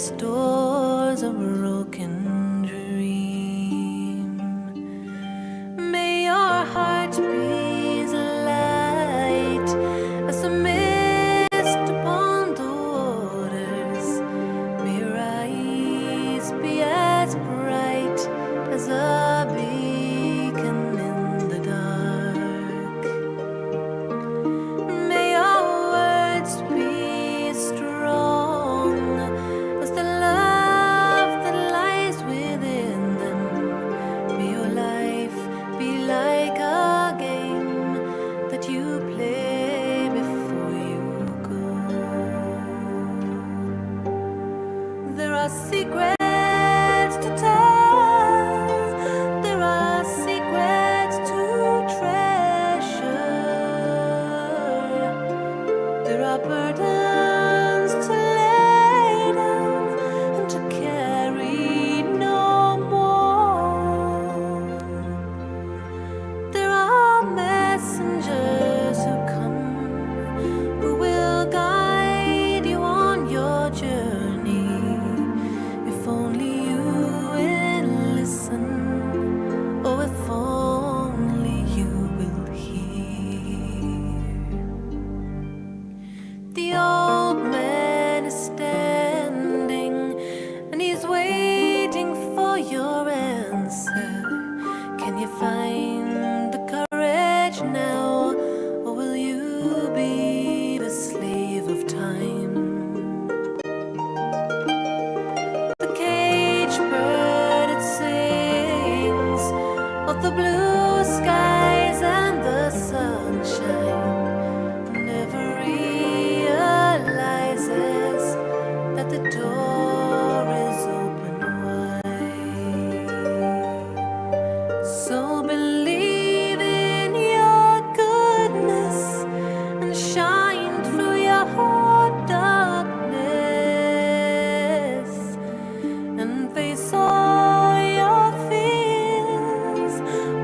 restores a broken dream. May your heart be as light as the mist upon the waters. May your eyes be as bright as a beacon in the dark. May your words be strong as the love that lies within them. May your life be like a game that you play before you go. There are secrets to tell, there are secrets to treasure, there are burdens to lay down and to carry no more. There are messengers who come, who will guide you on your journey. If only you will listen, oh, if only you will hear. The old man is standing and he's waiting for your answer. Can you find the courage now, or will you be the slave of time? The cage bird, it sings of the blue skies and the sunshine, never realizes that the door is open wide. So believe in your goodness and shine through your darkness, and face all your fears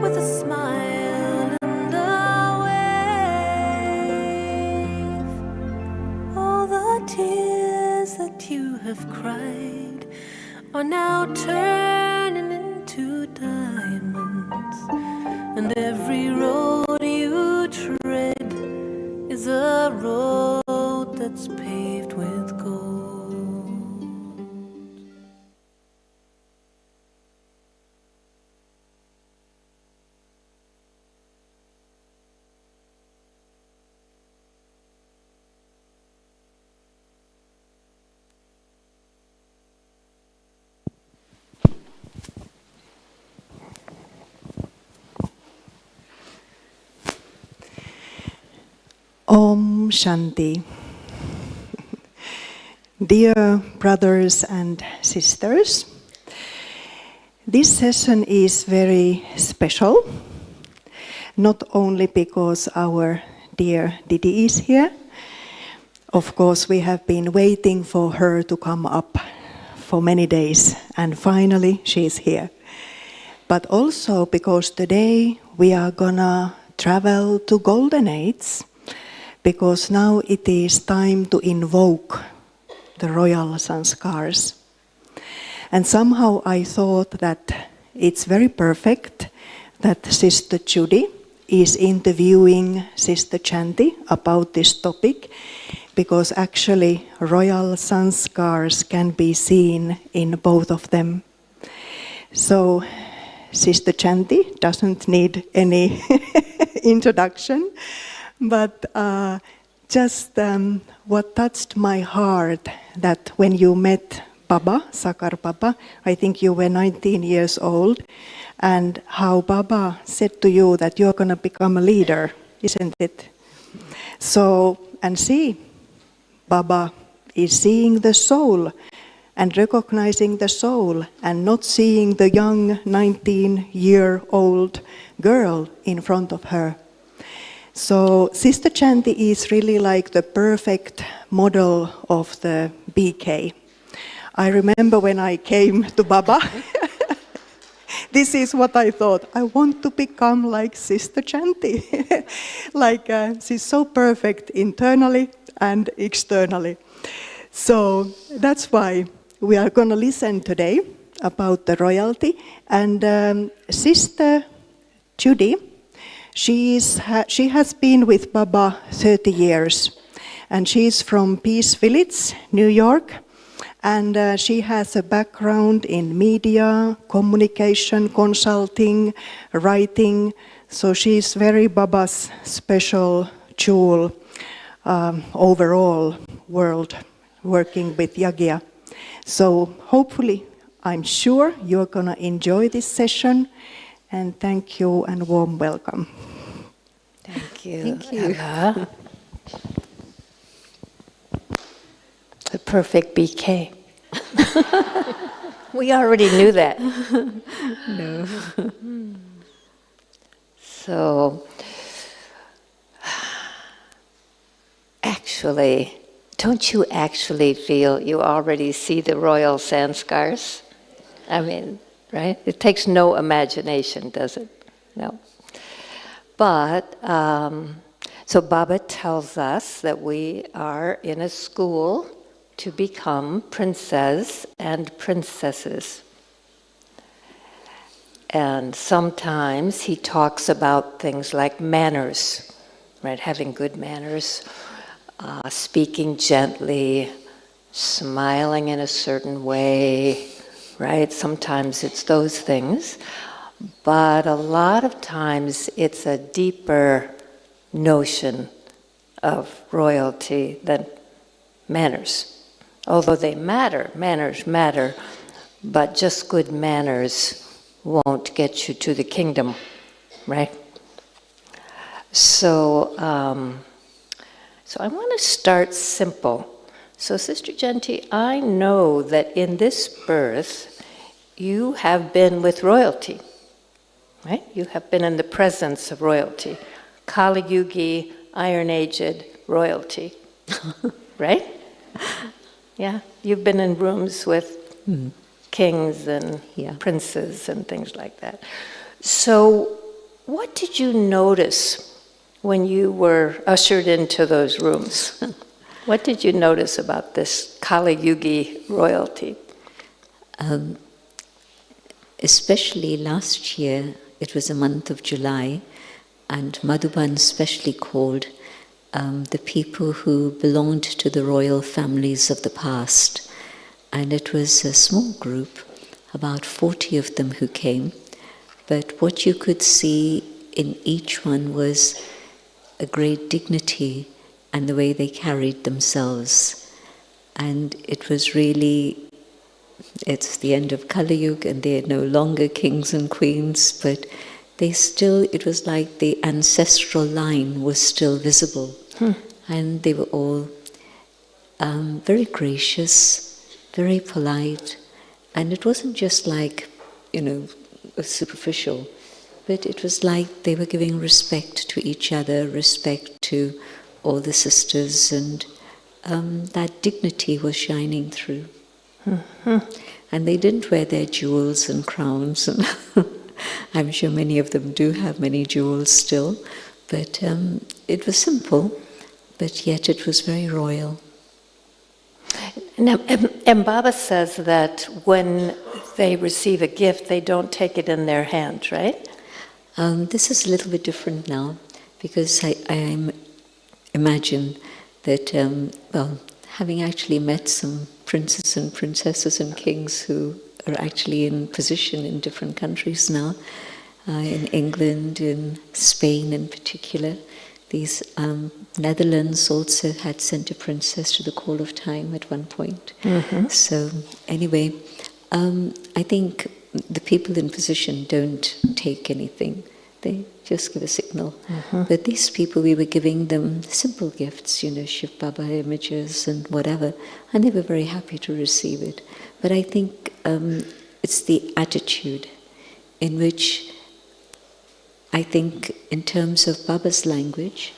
with a smile and a wave. All the tears that you have cried are now turning into diamonds, and every road you tread is a road that's paved with gold. Om Shanti. Dear brothers and sisters, this session is very special, not only because our dear Didi is here. Of course, we have been waiting for her to come up for many days, and finally she is here. But also because today we are gonna travel to Golden Age, because now it is time to invoke the royal sanskars. And somehow I thought that it's very perfect that Sister Judy is interviewing Sister Chanti about this topic, because actually royal sanskars can be seen in both of them. So Sister Chanti doesn't need any introduction. But just what touched my heart, that when you met Baba, Sakar Baba, I think you were 19 years old, and how Baba said to you that you're going to become a leader, isn't it? So, and see, Baba is seeing the soul and recognizing the soul and not seeing the young 19-year-old girl in front of her. So Sister Chanti is really like the perfect model of the BK. I remember when I came to Baba, this is what I thought. I want to become like Sister Chanti. She's so perfect internally and externally. So that's why we are going to listen today about the royalty. And Sister Judy, she has been with Baba 30 years. And she's from Peace Village, New York. And she has a background in media, communication, consulting, writing. So she's very Baba's special jewel overall world working with Yagya. So hopefully, I'm sure you're going to enjoy this session. And thank you and warm welcome. Thank you. Thank you. Ella. The perfect BK. We already knew that. No. So, actually, don't you actually feel you already see the royal Sanskars? I mean, right? It takes no imagination, does it? No. But, so Baba tells us that we are in a school to become princes and princesses. And sometimes he talks about things like manners, right? Having good manners, speaking gently, smiling in a certain way, right? Sometimes it's those things. But a lot of times it's a deeper notion of royalty than manners. Although they matter, manners matter, but just good manners won't get you to the kingdom, right? So, so I want to start simple. So Sister Genti, I know that in this birth, you have been with royalty, right? You have been in the presence of royalty. Kali Yugi, Iron-Aged royalty, right? Yeah, you've been in rooms with kings and princes and things like that. So what did you notice when you were ushered into those rooms? What did you notice about this Kali Yugi royalty? Especially last year, it was the month of July, and Madhuban specially called the people who belonged to the royal families of the past. And it was a small group, about 40 of them who came. But what you could see in each one was a great dignity and the way they carried themselves. And it was really, it's the end of Kali Yuga and they're no longer kings and queens, but they still, it was like the ancestral line was still visible. And they were all very gracious, very polite, and it wasn't just like, superficial, but it was like they were giving respect to each other, respect to all the sisters, and that dignity was shining through. And they didn't wear their jewels and crowns, and I'm sure many of them do have many jewels still, but it was simple, but yet it was very royal. Now, and Baba says that when they receive a gift, they don't take it in their hand, right? This is a little bit different now, because I imagine that, having actually met some princes and princesses and kings who are actually in position in different countries now, in England, in Spain in particular, these Netherlands also had sent a princess to the Call of Time at one point. So anyway, I think the people in position don't take anything. They just give a signal. But these people, we were giving them simple gifts, Shiv Baba images and whatever, and they were very happy to receive it. But I think it's the attitude in which, I think in terms of Baba's language,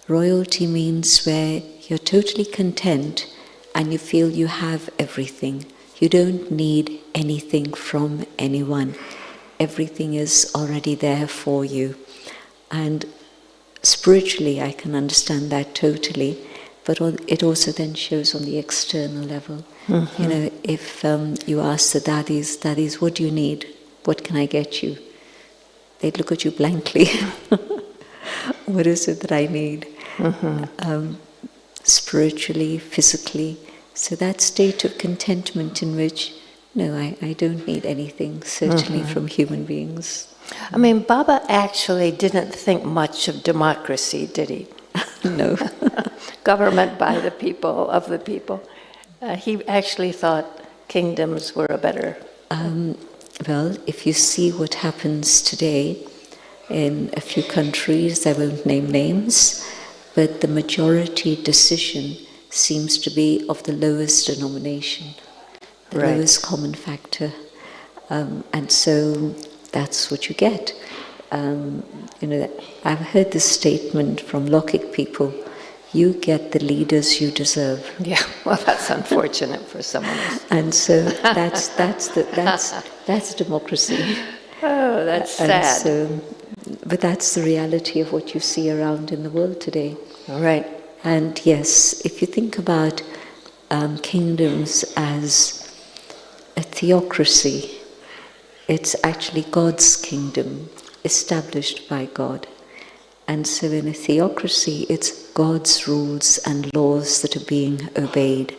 royalty means where you're totally content and you feel you have everything. You don't need anything from anyone. Everything is already there for you. And spiritually, I can understand that totally, but it also then shows on the external level. You know, if you ask the daddies, what do you need? What can I get you? They'd look at you blankly. What is it that I need? Spiritually, physically. So that state of contentment in which, no, I don't need anything, certainly from human beings. I mean, Baba actually didn't think much of democracy, did he? No. Government by the people, of the people. He actually thought kingdoms were a better... Well, if you see what happens today in a few countries, I won't name names, but the majority decision seems to be of the lowest denomination, the lowest common factor. And so that's what you get. You know, I've heard this statement from Lokik people, you get the leaders you deserve. Yeah, well, that's unfortunate for someone else. And so that's democracy. Oh, that's sad. So, but that's the reality of what you see around in the world today. Right. And yes, if you think about kingdoms as a theocracy, it's actually God's kingdom, established by God. And so in a theocracy, it's God's rules and laws that are being obeyed.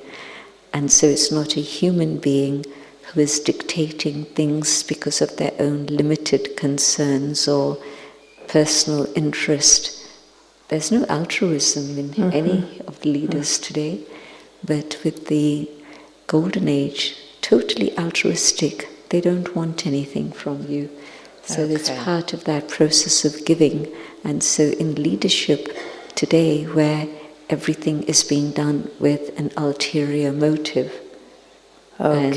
And so it's not a human being who is dictating things because of their own limited concerns or personal interest. There's no altruism in any of the leaders today, but with the Golden Age, totally altruistic. They don't want anything from you. So it's part of that process of giving. And so in leadership today, where everything is being done with an ulterior motive, and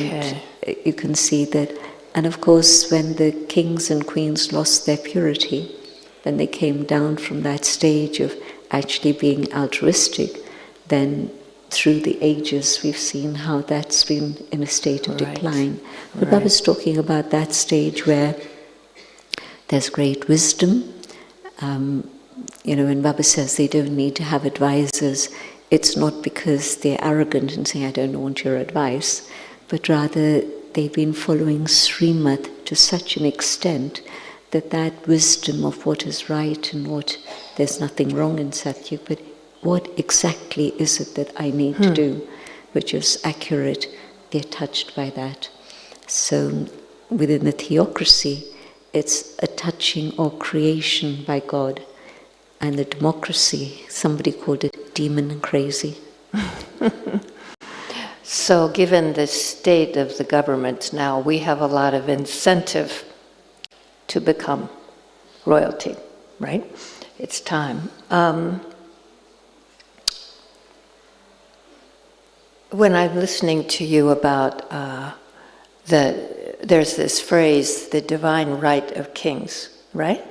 you can see that. And of course, when the kings and queens lost their purity, when they came down from that stage of actually being altruistic, then through the ages we've seen how that's been in a state of decline. But I was talking about that stage where there's great wisdom. You know, when Baba says they don't need to have advisors, it's not because they're arrogant and saying, I don't want your advice, but rather they've been following Srimad to such an extent that that wisdom of what is right and what there's nothing wrong in Satya, but what exactly is it that I need to do, which is accurate, they're touched by that. So within the theocracy, it's a touching or creation by God. And the democracy, somebody called it demon crazy. So given the state of the government now, we have a lot of incentive to become royalty, right? It's time. When I'm listening to you about there's this phrase, the divine right of kings, right?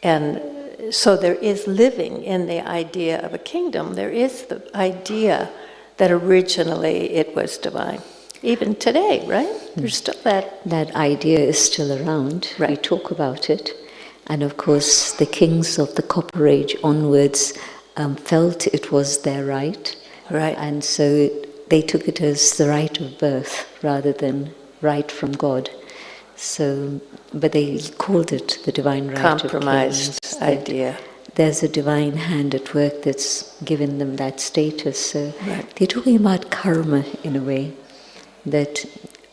And so there is living in the idea of a kingdom. There is the idea that originally it was divine. Even today, right? There's still that. That idea is still around. Right. We talk about it. And of course, the kings of the Copper Age onwards felt it was their right. Right. And so they took it as the right of birth rather than right from God. So, but they called it the divine right Compromised of kings. idea. There's a divine hand at work that's given them that status. So they're talking about karma in a way, that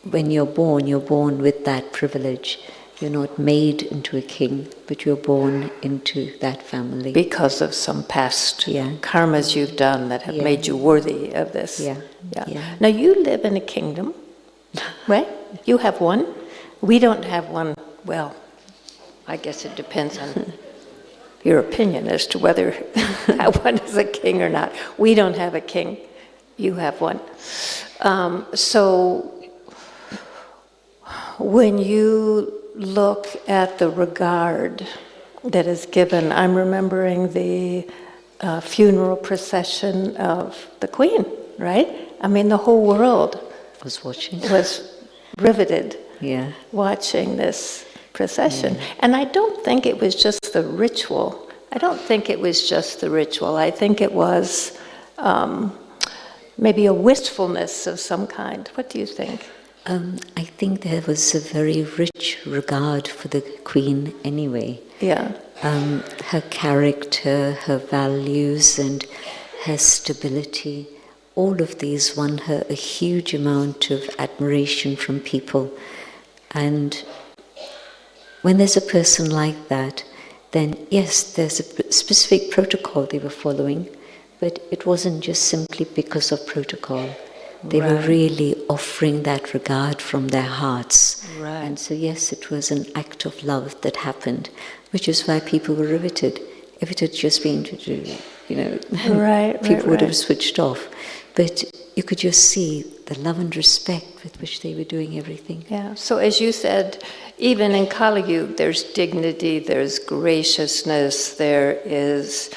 when you're born with that privilege. You're not made into a king, but you're born into that family. Because of some past karmas you've done that have made you worthy of this. Yeah. Now you live in a kingdom, right? You have one. We don't have one. Well, I guess it depends on your opinion as to whether that one is a king or not. We don't have a king. You have one. So when you look at the regard that is given, I'm remembering the funeral procession of the Queen, right? I mean, the whole world was riveted watching this procession. And I don't think it was just the ritual. I think it was maybe a wistfulness of some kind. What do you think? I think there was a very rich regard for the Queen anyway. Yeah. Her character, her values, and her stability, all of these won her a huge amount of admiration from people. And when there's a person like that, then yes, there's a specific protocol they were following, but it wasn't just simply because of protocol. They were really offering that regard from their hearts. Right. And so yes, it was an act of love that happened, which is why people were riveted. If it had just been, people would have switched off. But you could just see the love and respect with which they were doing everything. Yeah, so as you said, even in Kali Yuga, there's dignity, there's graciousness, there is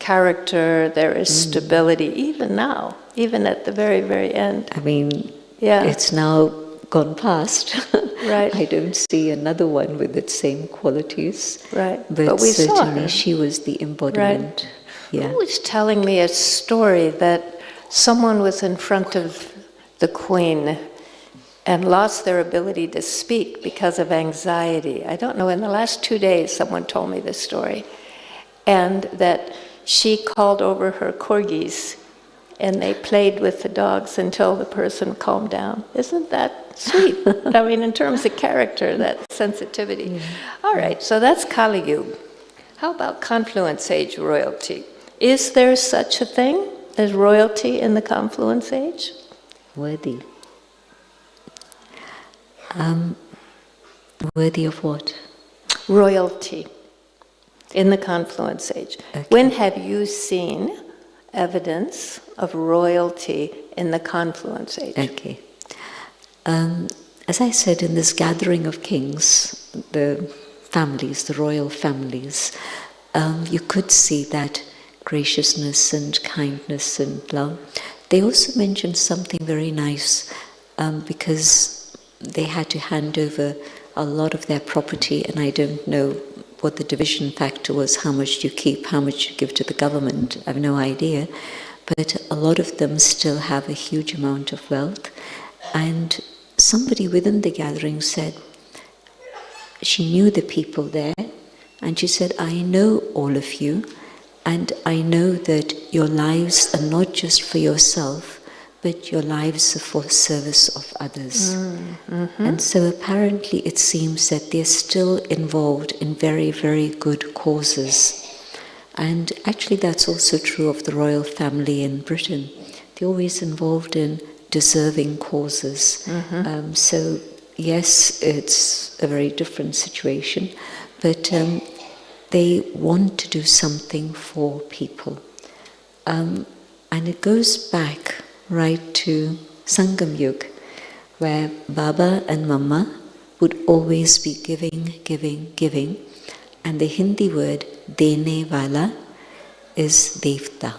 character, there is stability, even now, even at the very, very end. I mean, it's now gone past. Right. I don't see another one with its same qualities. Right. But we saw certainly her. she was the embodiment. Right. Yeah. Who was telling me a story that someone was in front of the Queen and lost their ability to speak because of anxiety. I don't know, in the last 2 days someone told me this story. And that she called over her corgis and they played with the dogs until the person calmed down. Isn't that sweet? I mean, in terms of character, that sensitivity. Mm-hmm. All right, so that's Kali Yuga. How about Confluence Age royalty? Is there such a thing as royalty in the Confluence Age? Worthy. Worthy of what? Royalty in the Confluence Age. Okay. When have you seen evidence of royalty in the Confluence Age? Okay. As I said, in this gathering of kings, the families, the royal families, you could see that graciousness and kindness and love. They also mentioned something very nice, because they had to hand over a lot of their property, and I don't know what the division factor was, how much you keep, how much you give to the government, I have no idea. But a lot of them still have a huge amount of wealth. And somebody within the gathering said, she knew the people there, and she said, I know all of you, and I know that your lives are not just for yourself, but your lives are for service of others. Mm-hmm. And so apparently it seems that they're still involved in very, very good causes. And actually that's also true of the royal family in Britain. They're always involved in deserving causes. Mm-hmm. So yes, it's a very different situation, but they want to do something for people. And it goes back right to Sangam Yuga, where Baba and Mama would always be giving, giving, giving. And the Hindi word dene wala is devta,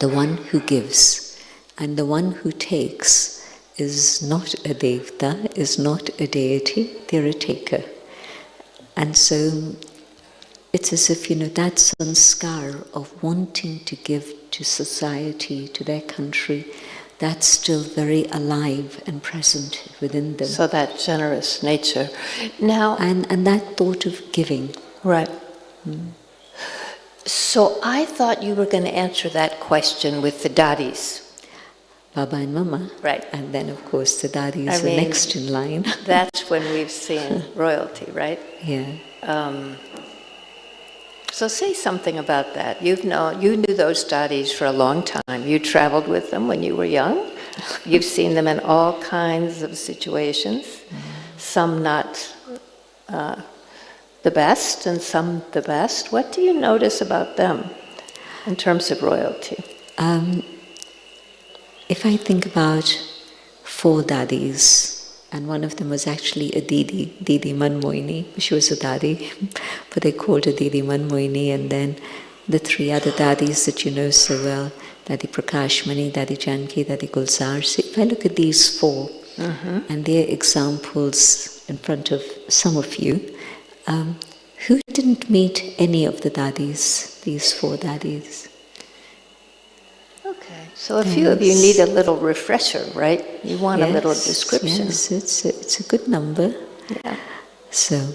the one who gives. And the one who takes is not a devta, is not a deity, they're a taker. And so it's as if, that sanskar of wanting to give to society, to their country, that's still very alive and present within them. So that generous nature. Now, and that thought of giving. Right. So I thought you were going to answer that question with the dadis. Baba and Mama. Right. And then, of course, the dadis are next in line. That's when we've seen royalty, right? Yeah. So say something about that. You knew those dadis for a long time. You traveled with them when you were young. You've seen them in all kinds of situations. Some not the best and some the best. What do you notice about them in terms of royalty? If I think about 4 dadis, and one of them was actually a Didi Manmohini. She was a dadi, but they called her Didi Manmohini. And then the 3 other dadis that you know so well, Dadi Prakashmani, Dadi Janki, Dadi Gulzar. So if I look at these 4, and their examples in front of some of you, who didn't meet any of the dadis, these 4 dadis? So a few of you need a little refresher, right? You want a little description. Yes, it's a good number. Yeah. So,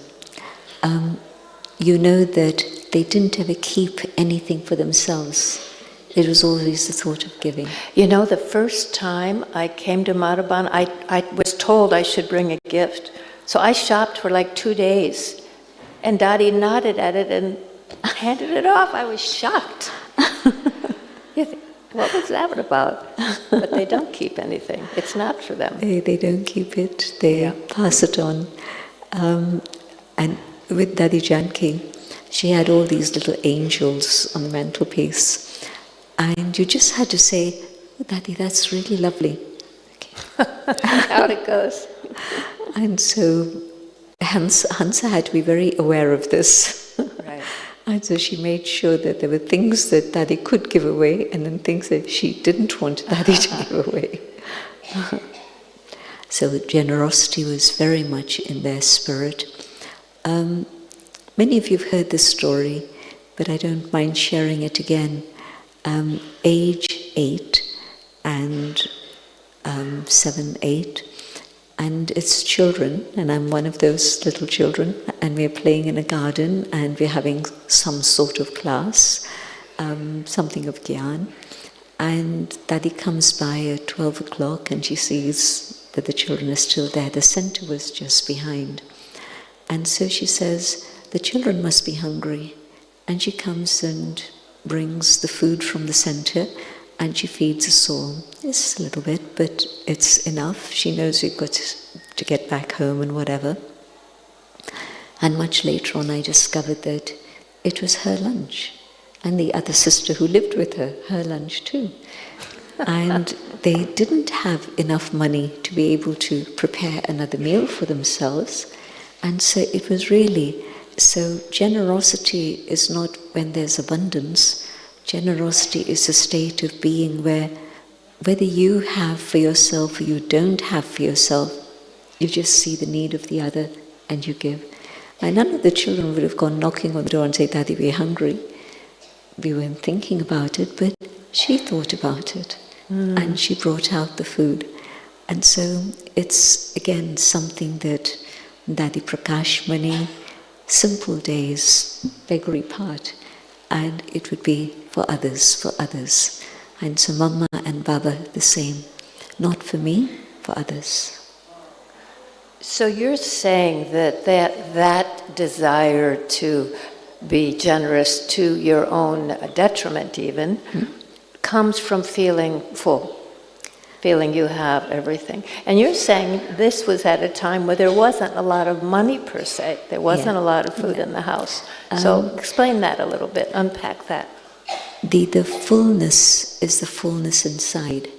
you know that they didn't ever keep anything for themselves. It was always the thought of giving. You know, the first time I came to Madhaban, I was told I should bring a gift. So I shopped for like 2 days. And Daddy nodded at it and handed it off. I was shocked. You think, what was that about? But they don't keep anything. It's not for them. They don't keep it. They pass it on. And with Dadi Janki, she had all these little angels on the mantelpiece. And you just had to say, oh, Daddy, that's really lovely. How it goes. And so Hansa had to be very aware of this. Right. And so she made sure that there were things that Daddy could give away and then things that she didn't want Daddy to give away. So generosity was very much in their spirit. Many of you have heard this story, but I don't mind sharing it again. Age 8 and 7, 8, and it's children, and I'm one of those little children, and we're playing in a garden, and we're having some sort of class, something of Gyan, and Daddy comes by at 12 o'clock, and she sees that the children are still there. The center was just behind, and so she says, the children must be hungry, and she comes and brings the food from the center, and she feeds us all. It's a little bit, but it's enough. She knows we've got to get back home and whatever. And much later on I discovered that it was her lunch. And the other sister who lived with her lunch too. And they didn't have enough money to be able to prepare another meal for themselves. And so it was really, so generosity is not when there's abundance. Generosity is a state of being where whether you have for yourself or you don't have for yourself, you just see the need of the other and you give. And none of the children would have gone knocking on the door and say, Daddy, we're hungry. We weren't thinking about it, but she thought about it. And she brought out the food. And so it's, again, something that Daddy Prakash Mani, simple days, beggary part, and it would be for others. And so Mama and Baba the same. Not for me, for others. So you're saying that desire to be generous to your own detriment even, comes from feeling full, feeling you have everything. And you're saying this was at a time where there wasn't a lot of money per se, there wasn't a lot of food in the house. So explain that a little bit, unpack that. The fullness is the fullness inside.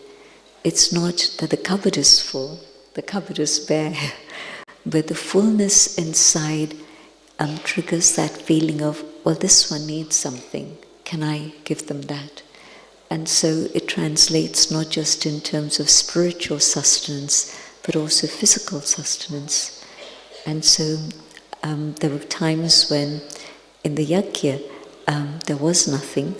It's not that the cupboard is full, the cupboard is bare, but the fullness inside triggers that feeling of, well, this one needs something, can I give them that? And so it translates not just in terms of spiritual sustenance, but also physical sustenance. And so there were times when in the yajna there was nothing,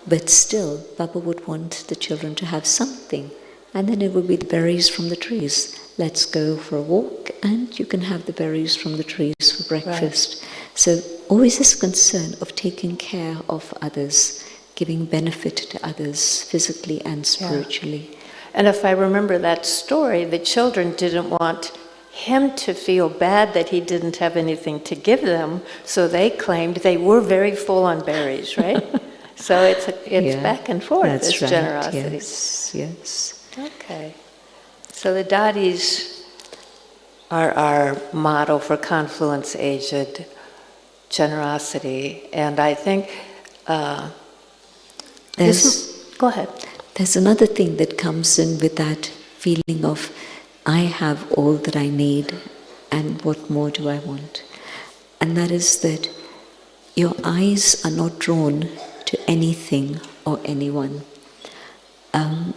but still Baba would want the children to have something. And then it would be the berries from the trees. Let's go for a walk and you can have the berries from the trees for breakfast. Right. So always this concern of taking care of others, giving benefit to others physically and spiritually. Yeah. And if I remember that story, the children didn't want him to feel bad that he didn't have anything to give them, so they claimed they were very full on berries, right? So it's back and forth, that's this right. generosity. Yes. Okay. So the Dadis are our model for confluence-aged generosity, and I think go ahead. There's another thing that comes in with that feeling of, I have all that I need, and what more do I want? And that is that your eyes are not drawn to anything or anyone.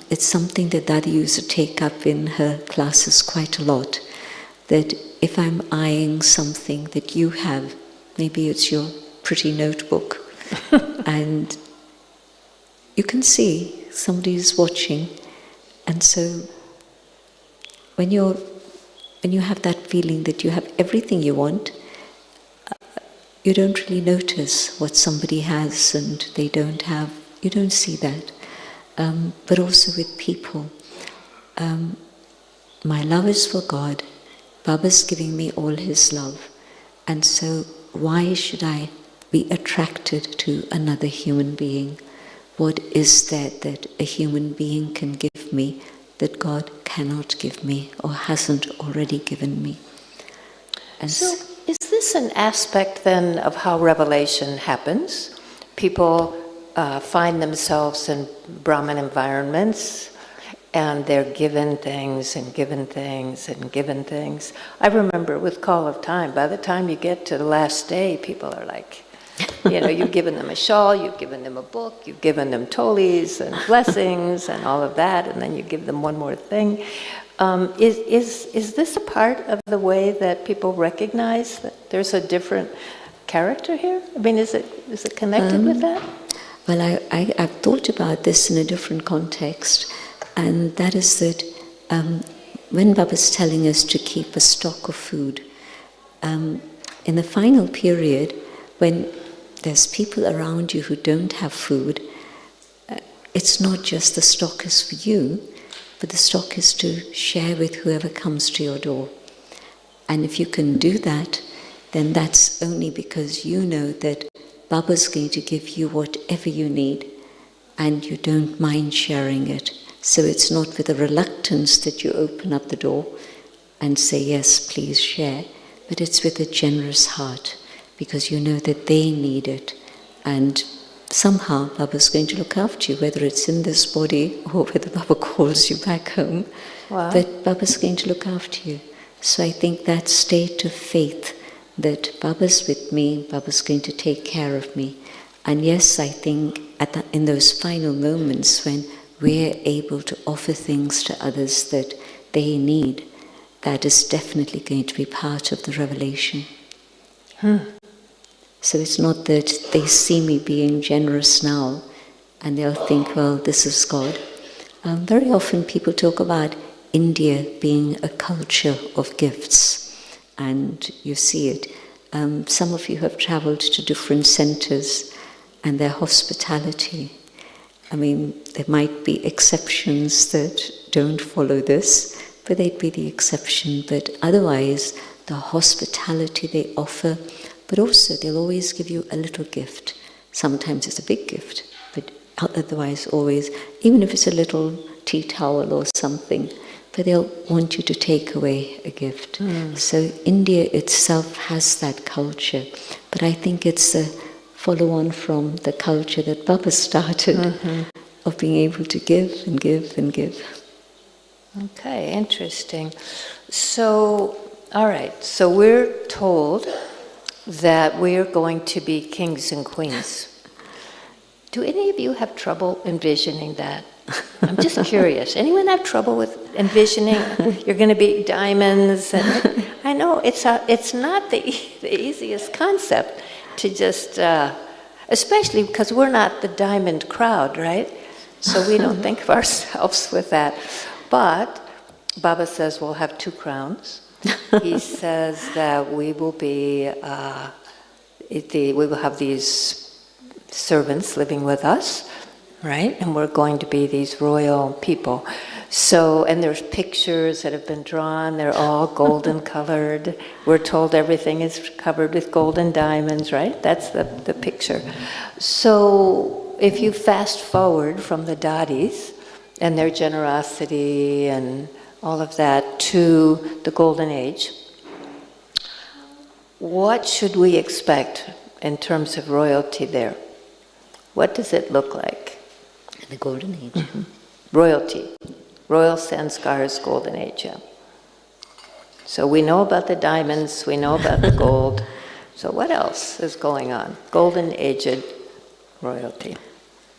It's something that Dadi used to take up in her classes quite a lot, that if I'm eyeing something that you have, maybe it's your pretty notebook, and you can see somebody's watching. And so when you have that feeling that you have everything you want, you don't really notice what somebody has and they don't have. You don't see that. But also with people. My love is for God. Baba's giving me all his love. And so why should I be attracted to another human being? What is there that a human being can give me that God cannot give me or hasn't already given me? And so is this an aspect then of how revelation happens? People find themselves in Brahman environments and they're given things and given things and given things. I remember with Call of Time, by the time you get to the last day, people are like, you've given them a shawl, you've given them a book, you've given them tolis and blessings and all of that, and then you give them one more thing. Is this a part of the way that people recognize that there's a different character here? I mean, is it connected with that? Well, I've thought about this in a different context, and that is that when Baba's telling us to keep a stock of food, in the final period, when there's people around you who don't have food, it's not just the stock is for you, but the stock is to share with whoever comes to your door. And if you can do that, then that's only because you know that Baba's going to give you whatever you need, and you don't mind sharing it. So it's not with a reluctance that you open up the door and say, yes, please share, but it's with a generous heart, because you know that they need it. And somehow Baba's going to look after you, whether it's in this body or whether Baba calls you back home. Wow. But Baba's going to look after you. So I think that state of faith that Baba's with me, Baba's going to take care of me. And yes, I think in those final moments when we're able to offer things to others that they need, that is definitely going to be part of the revelation. So it's not that they see me being generous now and they'll think, well, this is God. Very often people talk about India being a culture of gifts, and you see it. Some of you have traveled to different centers and their hospitality. I mean, there might be exceptions that don't follow this, but they'd be the exception. But otherwise, the hospitality they offer, but also they'll always give you a little gift. Sometimes it's a big gift, but otherwise always, even if it's a little tea towel or something, but they'll want you to take away a gift. So India itself has that culture, but I think it's a follow-on from the culture that Baba started, of being able to give and give and give. Okay, interesting. So, all right, so we're told that we're going to be kings and queens. Do any of you have trouble envisioning that? I'm just curious. Anyone have trouble with envisioning you're going to be diamonds? And I know it's not the easiest concept to just, especially because we're not the diamond crowd, right? So we don't think of ourselves with that. But Baba says we'll have 2 crowns. He says that we will be, we will have these servants living with us, right? And we're going to be these royal people. So, and there's pictures that have been drawn. They're all golden colored. We're told everything is covered with golden diamonds, right? That's the picture. So if you fast forward from the dadis and their generosity and all of that to the golden age, what should we expect in terms of royalty there? What does it look like? The golden age. Royalty. Royal Sanskars golden age, yeah. So we know about the diamonds, we know about the gold. So what else is going on? Golden aged royalty.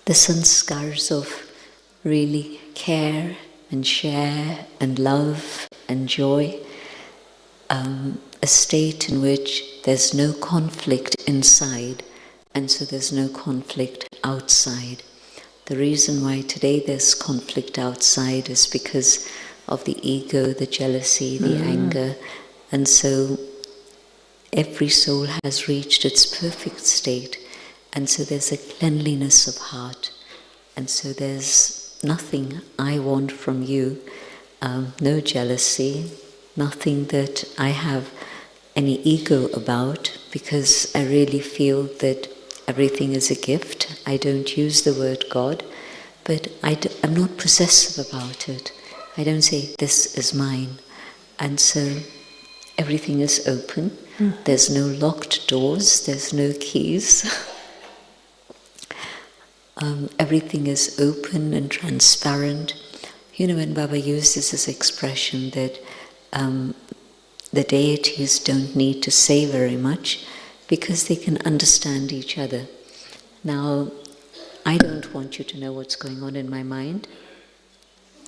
The sanskars of really care and share and love and joy. A state in which there's no conflict inside, and so there's no conflict outside. The reason why today there's conflict outside is because of the ego, the jealousy, the anger. And so every soul has reached its perfect state. And so there's a cleanliness of heart. And so there's nothing I want from you, no jealousy, nothing that I have any ego about, because I really feel that everything is a gift. I don't use the word God, but I'm not possessive about it. I don't say, this is mine. And so everything is open. There's no locked doors, there's no keys. Everything is open and transparent. You know, when Baba uses this expression that the deities don't need to say very much because they can understand each other. Now, I don't want you to know what's going on in my mind.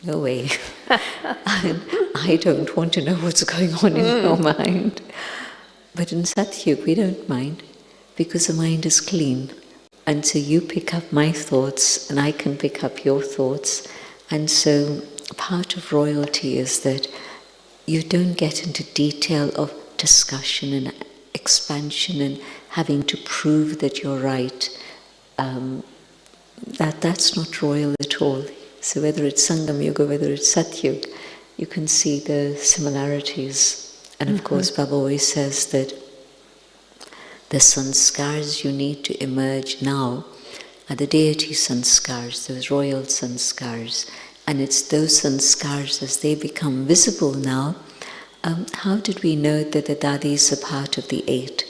No way. And I don't want to know what's going on in your mind. But in Satyug, we don't mind because the mind is clean. And so you pick up my thoughts and I can pick up your thoughts. And so part of royalty is that you don't get into detail of discussion and expansion and having to prove that you're right. That's not royal at all. So whether it's Sangam Yuga, whether it's Satyug, you can see the similarities. And of course, Baba always says that the sanskars you need to emerge now are the deity sanskars, those royal sanskars. And it's those sanskars, as they become visible now. How did we know that the dadis are part of the 8?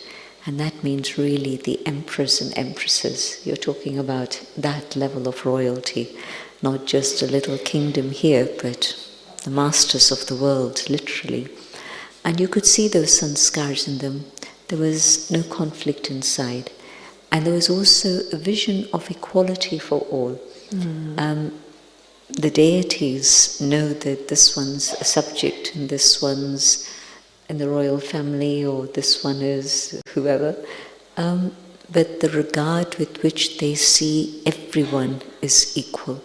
And that means really the emperors and empresses. You're talking about that level of royalty, not just a little kingdom here, but the masters of the world, literally. And you could see those sanskars in them. There was no conflict inside. And there was also a vision of equality for all. The deities know that this one's a subject and this one's in the royal family or this one is whoever. But the regard with which they see everyone is equal.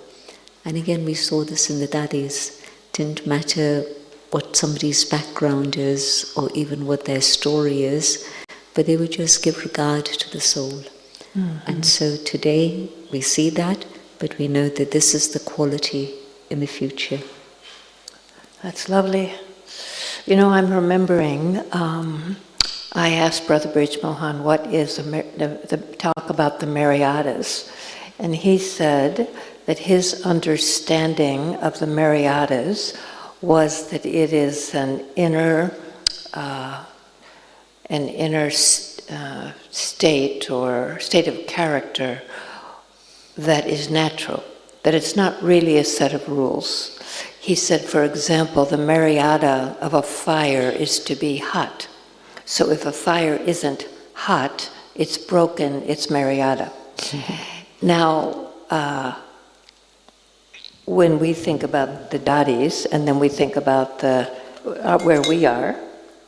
And again, we saw this in the dadis. It didn't matter what somebody's background is or even what their story is, but they would just give regard to the soul. And so today we see that, but we know that this is the quality in the future. That's lovely. You know, I'm remembering, I asked Brother Brij Mohan what is the talk about the Maryadas, and he said that his understanding of the Maryadas was that it is an inner state or state of character that is natural, that it's not really a set of rules. He said, for example, the Maryada of a fire is to be hot. So if a fire isn't hot, it's broken, it's Maryada. Now, when we think about the dadis, and then we think about where we are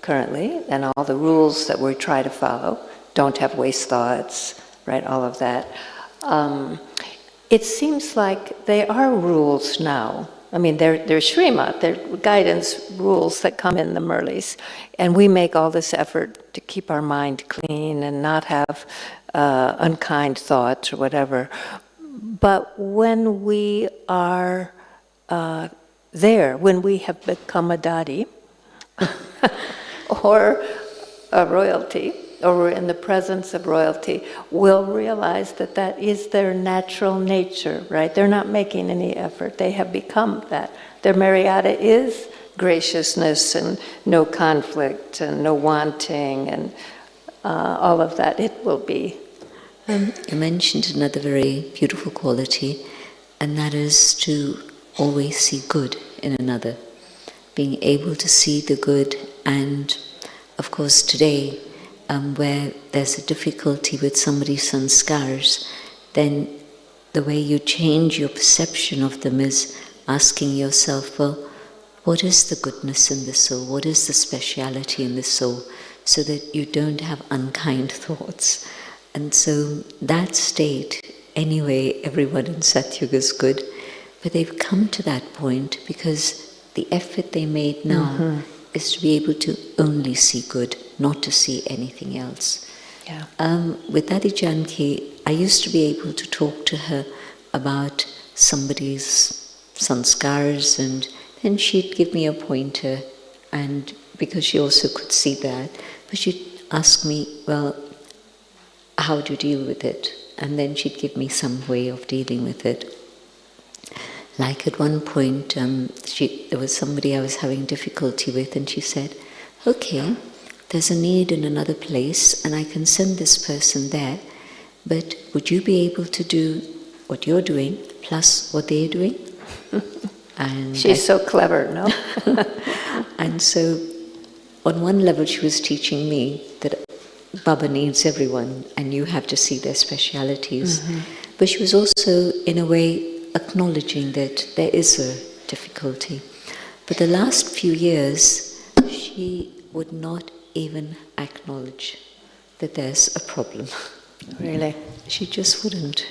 currently, and all the rules that we try to follow, don't have waste thoughts, right, all of that. It seems like they are rules now. I mean, they're Srimad, they're guidance rules that come in the Murlis. And we make all this effort to keep our mind clean and not have unkind thoughts or whatever. But when we are there, when we have become a dadi, or a royalty, or we're in the presence of royalty, we'll realize that that is their natural nature, right? They're not making any effort. They have become that. Their Maryada is graciousness and no conflict and no wanting and all of that. It will be. You mentioned another very beautiful quality, and that is to always see good in another. Being able to see the good, and of course today, where there's a difficulty with somebody's sanskars, then the way you change your perception of them is asking yourself, well, what is the goodness in the soul? What is the speciality in the soul? So that you don't have unkind thoughts. And so that state anyway everyone in Satyuga is good, but they've come to that point because the effort they made now is to be able to only see good, not to see anything else. Yeah. With Adi Janki, I used to be able to talk to her about somebody's sanskars, and then she'd give me a pointer, and because she also could see that, but she'd ask me, well, how do you deal with it? And then she'd give me some way of dealing with it. Like at one point, there was somebody I was having difficulty with, and she said, okay, there's a need in another place, and I can send this person there, but would you be able to do what you're doing, plus what they're doing? And She's so clever, no? And so, on one level, she was teaching me that Baba needs everyone, and you have to see their specialities. But she was also, in a way, acknowledging that there is a difficulty. But the last few years, she would not even acknowledge that there's a problem. Really? She just wouldn't.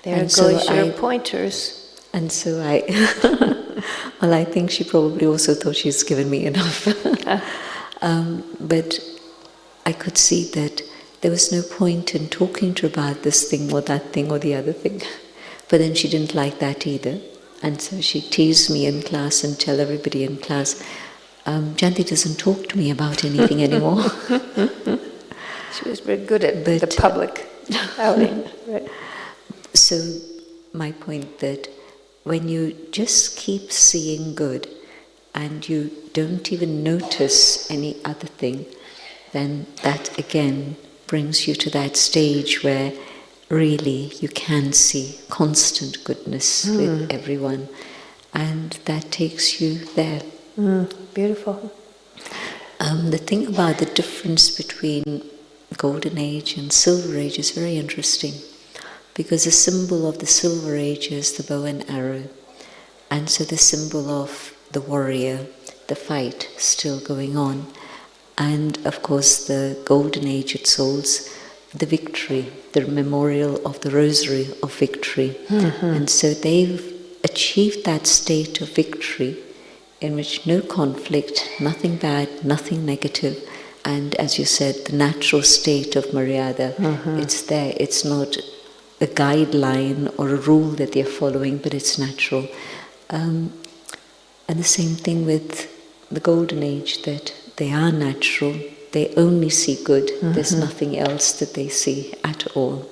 There And goes so your pointers. And so well, I think she probably also thought she's given me enough. But I could see that there was no point in talking to her about this thing or that thing or the other thing. But then she didn't like that either. And so she teased me in class and tell everybody in class, Janti doesn't talk to me about anything anymore. She was very good at the public outing. Right. So my point that when you just keep seeing good and you don't even notice any other thing, then that again brings you to that stage where really you can see constant goodness with everyone, and that takes you there. Beautiful. The thing about the difference between Golden Age and Silver Age is very interesting, because the symbol of the Silver Age is the bow and arrow, and so the symbol of the warrior, the fight still going on, and of course the Golden Age it holds the victory, the memorial of the rosary of victory. And so they've achieved that state of victory in which no conflict, nothing bad, nothing negative, and as you said, the natural state of Maryada, it's there, it's not a guideline or a rule that they're following, but it's natural. And the same thing with the Golden Age, that they are natural, they only see good, there's nothing else that they see at all.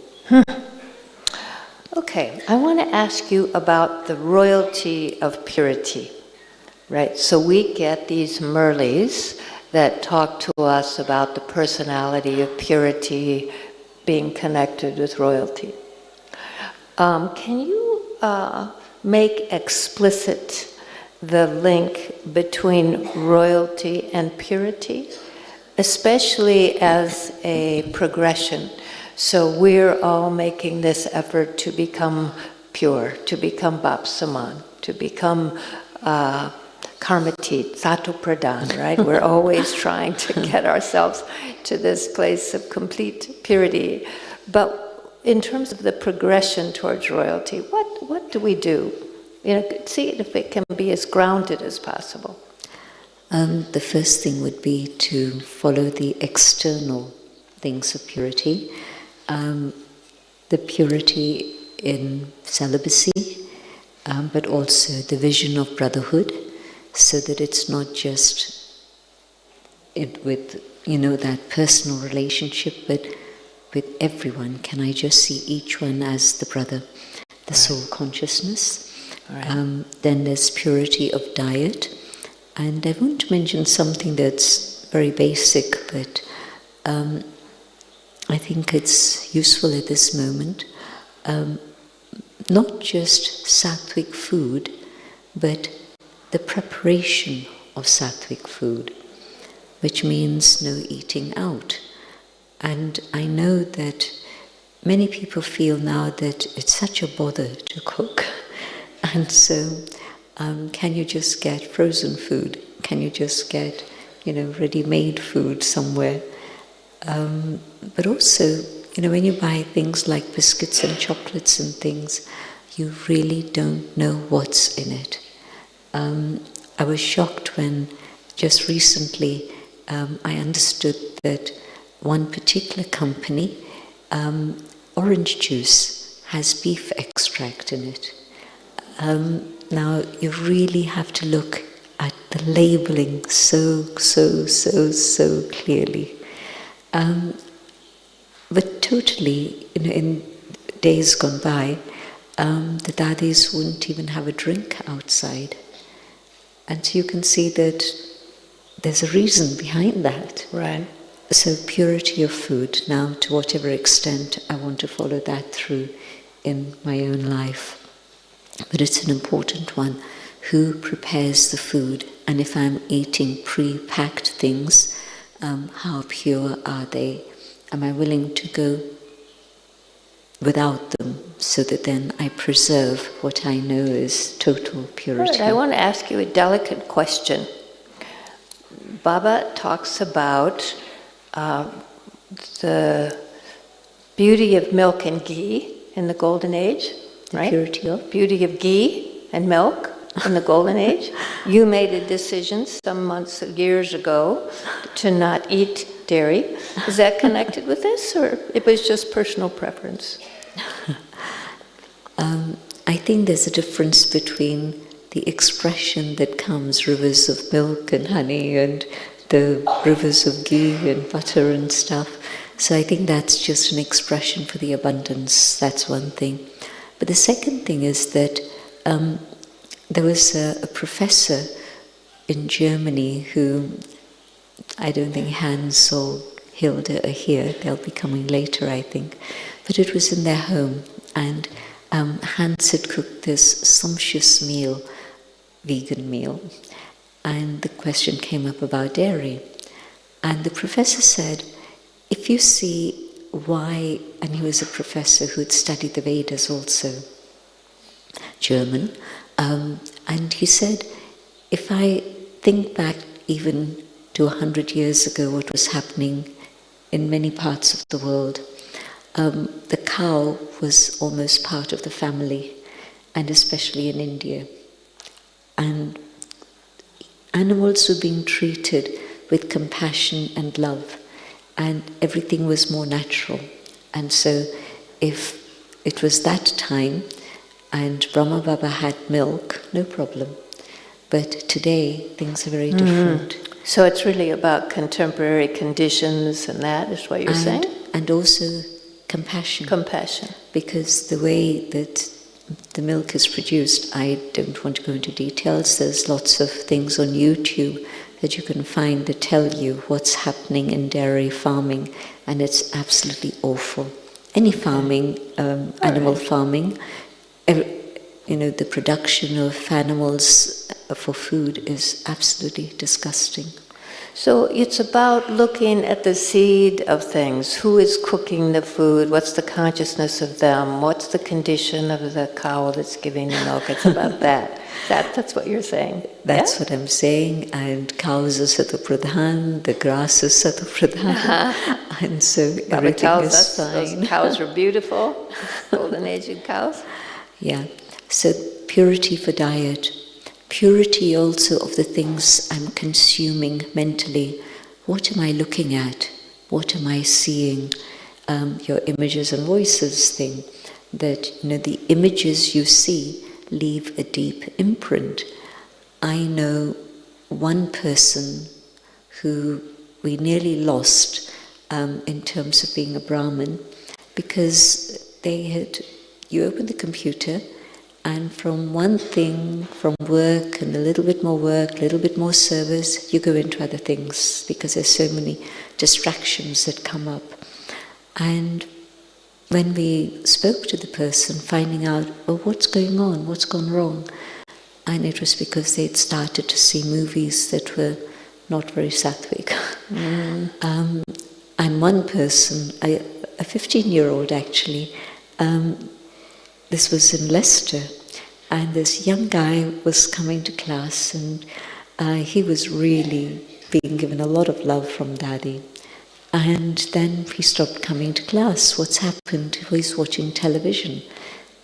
Okay, I want to ask you about the royalty of purity, right? So we get these Murlis that talk to us about the personality of purity being connected with royalty. Can you make explicit the link between royalty and purity, especially as a progression? So we're all making this effort to become pure, to become Bapsaman, to become Karmatit, Sato Pradhan, right? We're always trying to get ourselves to this place of complete purity. But in terms of the progression towards royalty, what do we do? You know, see if it can be as grounded as possible. The first thing would be to follow the external things of purity. The purity in celibacy, but also the vision of brotherhood, so that it's not just with, that personal relationship, but with everyone. Can I just see each one as the brother, the soul consciousness? Right. Then there's purity of diet. And I want to mention something that's very basic, but I think it's useful at this moment. Not just sattvic food, but the preparation of sattvic food, which means no eating out. And I know that many people feel now that it's such a bother to cook. And so, can you just get frozen food? Can you just get, ready-made food somewhere? But also, when you buy things like biscuits and chocolates and things, you really don't know what's in it. I was shocked when just recently I understood that one particular company, orange juice, has beef extract in it. Now you really have to look at the labeling so clearly. But totally, in days gone by, the daddies wouldn't even have a drink outside. And so you can see that there's a reason behind that. Right. So purity of food. Now, to whatever extent I want to follow that through in my own life. But it's an important one. Who prepares the food? And if I'm eating pre-packed things, how pure are they? Am I willing to go without them so that then I preserve what I know is total purity? Right, I want to ask you a delicate question. Baba talks about the beauty of milk and ghee in the Golden Age, right? Purity of? Beauty of ghee and milk in the Golden Age. You made a decision some years ago to not eat dairy. Is that connected with this, or it was just personal preference? I think there's a difference between the expression that comes, rivers of milk and honey and the rivers of ghee and butter and stuff. So I think that's just an expression for the abundance. That's one thing. But the second thing is that there was a professor in Germany who, I don't think Hans or Hilda are here, they'll be coming later, I think, but it was in their home, and Hans had cooked this sumptuous meal, vegan meal, and the question came up about dairy. And the professor said, if you see why, and he was a professor who had studied the Vedas also, German, and he said, if I think back even to 100 years ago, what was happening in many parts of the world, the cow was almost part of the family, and especially in India. And animals were being treated with compassion and love, and everything was more natural. And so if it was that time, and Brahma Baba had milk, no problem. But today, things are very different. So it's really about contemporary conditions, and that is what you're saying? And also compassion. Compassion. Because the way that the milk is produced, I don't want to go into details, there's lots of things on YouTube that you can find that tell you what's happening in dairy farming, and it's absolutely awful. Any farming, animal farming, the production of animals for food is absolutely disgusting. So it's about looking at the seed of things. Who is cooking the food? What's the consciousness of them? What's the condition of the cow that's giving the milk? It's about that. That's what you're saying. That's what I'm saying. And cows are Satapradhan, the grass is Satapradhan. And so everything tells is us fine. Those cows are beautiful, golden aged cows. Yeah. So purity for diet. Purity also of the things I'm consuming mentally. What am I looking at? What am I seeing? Your images and voices thing. That the images you see leave a deep imprint. I know one person who we nearly lost in terms of being a Brahmin, because you open the computer, and from one thing, from work and a little bit more service, you go into other things because there's so many distractions that come up. And when we spoke to the person, finding out, what's going on, what's gone wrong? And it was because they'd started to see movies that were not very sattvic. And one person, a 15-year-old actually, this was in Leicester, and this young guy was coming to class, and he was really being given a lot of love from Daddy. And then he stopped coming to class. What's happened? He's watching television.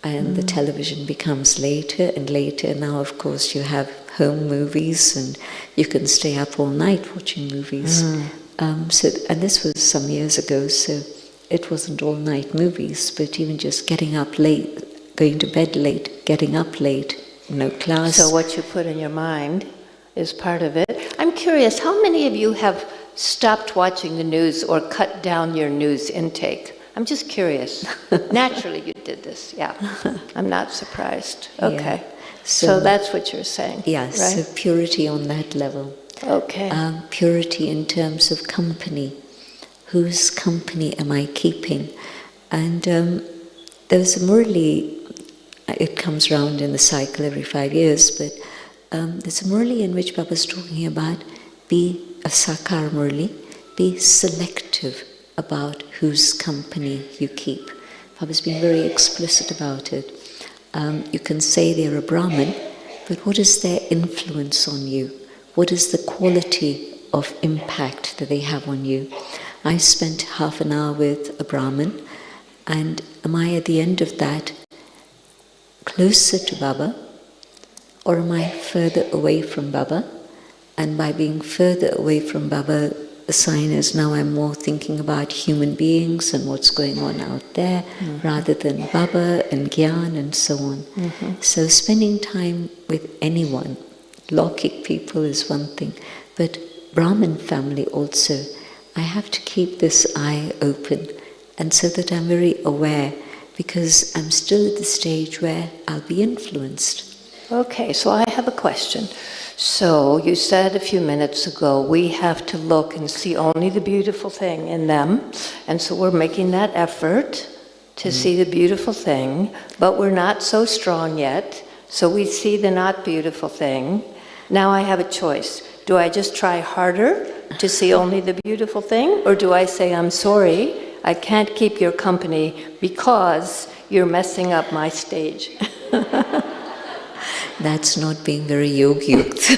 And the television becomes later and later. Now, of course, you have home movies and you can stay up all night watching movies. And this was some years ago, so it wasn't all night movies, but even just getting up late, going to bed late, getting up late, no class. So what you put in your mind is part of it. I'm curious, how many of you have stopped watching the news or cut down your news intake? I'm just curious. Naturally you did this, yeah. I'm not surprised. Okay. Yeah. So that's what you're saying, yes, right? so purity on that level. Okay. Purity in terms of company. Whose company am I keeping? And there's a Murli, it comes round in the cycle every 5 years, but there's a Murli in which Baba's talking about be a Sakar Murli, be selective about whose company you keep. Baba's been very explicit about it. You can say they're a Brahmin, but what is their influence on you? What is the quality of impact that they have on you? I spent half an hour with a Brahmin, and am I at the end of that closer to Baba, or am I further away from Baba? And by being further away from Baba, the sign is now I'm more thinking about human beings and what's going on out there, rather than Baba and Gyan and so on. So spending time with anyone, Lokik people is one thing, but Brahmin family also, I have to keep this eye open, and so that I'm very aware, because I'm still at the stage where I'll be influenced. Okay, so I have a question. So you said a few minutes ago, we have to look and see only the beautiful thing in them. And so we're making that effort to see the beautiful thing, but we're not so strong yet. So we see the not beautiful thing. Now I have a choice. Do I just try harder to see only the beautiful thing? Or do I say, I'm sorry, I can't keep your company because you're messing up my stage? That's not being very yogi-yukt.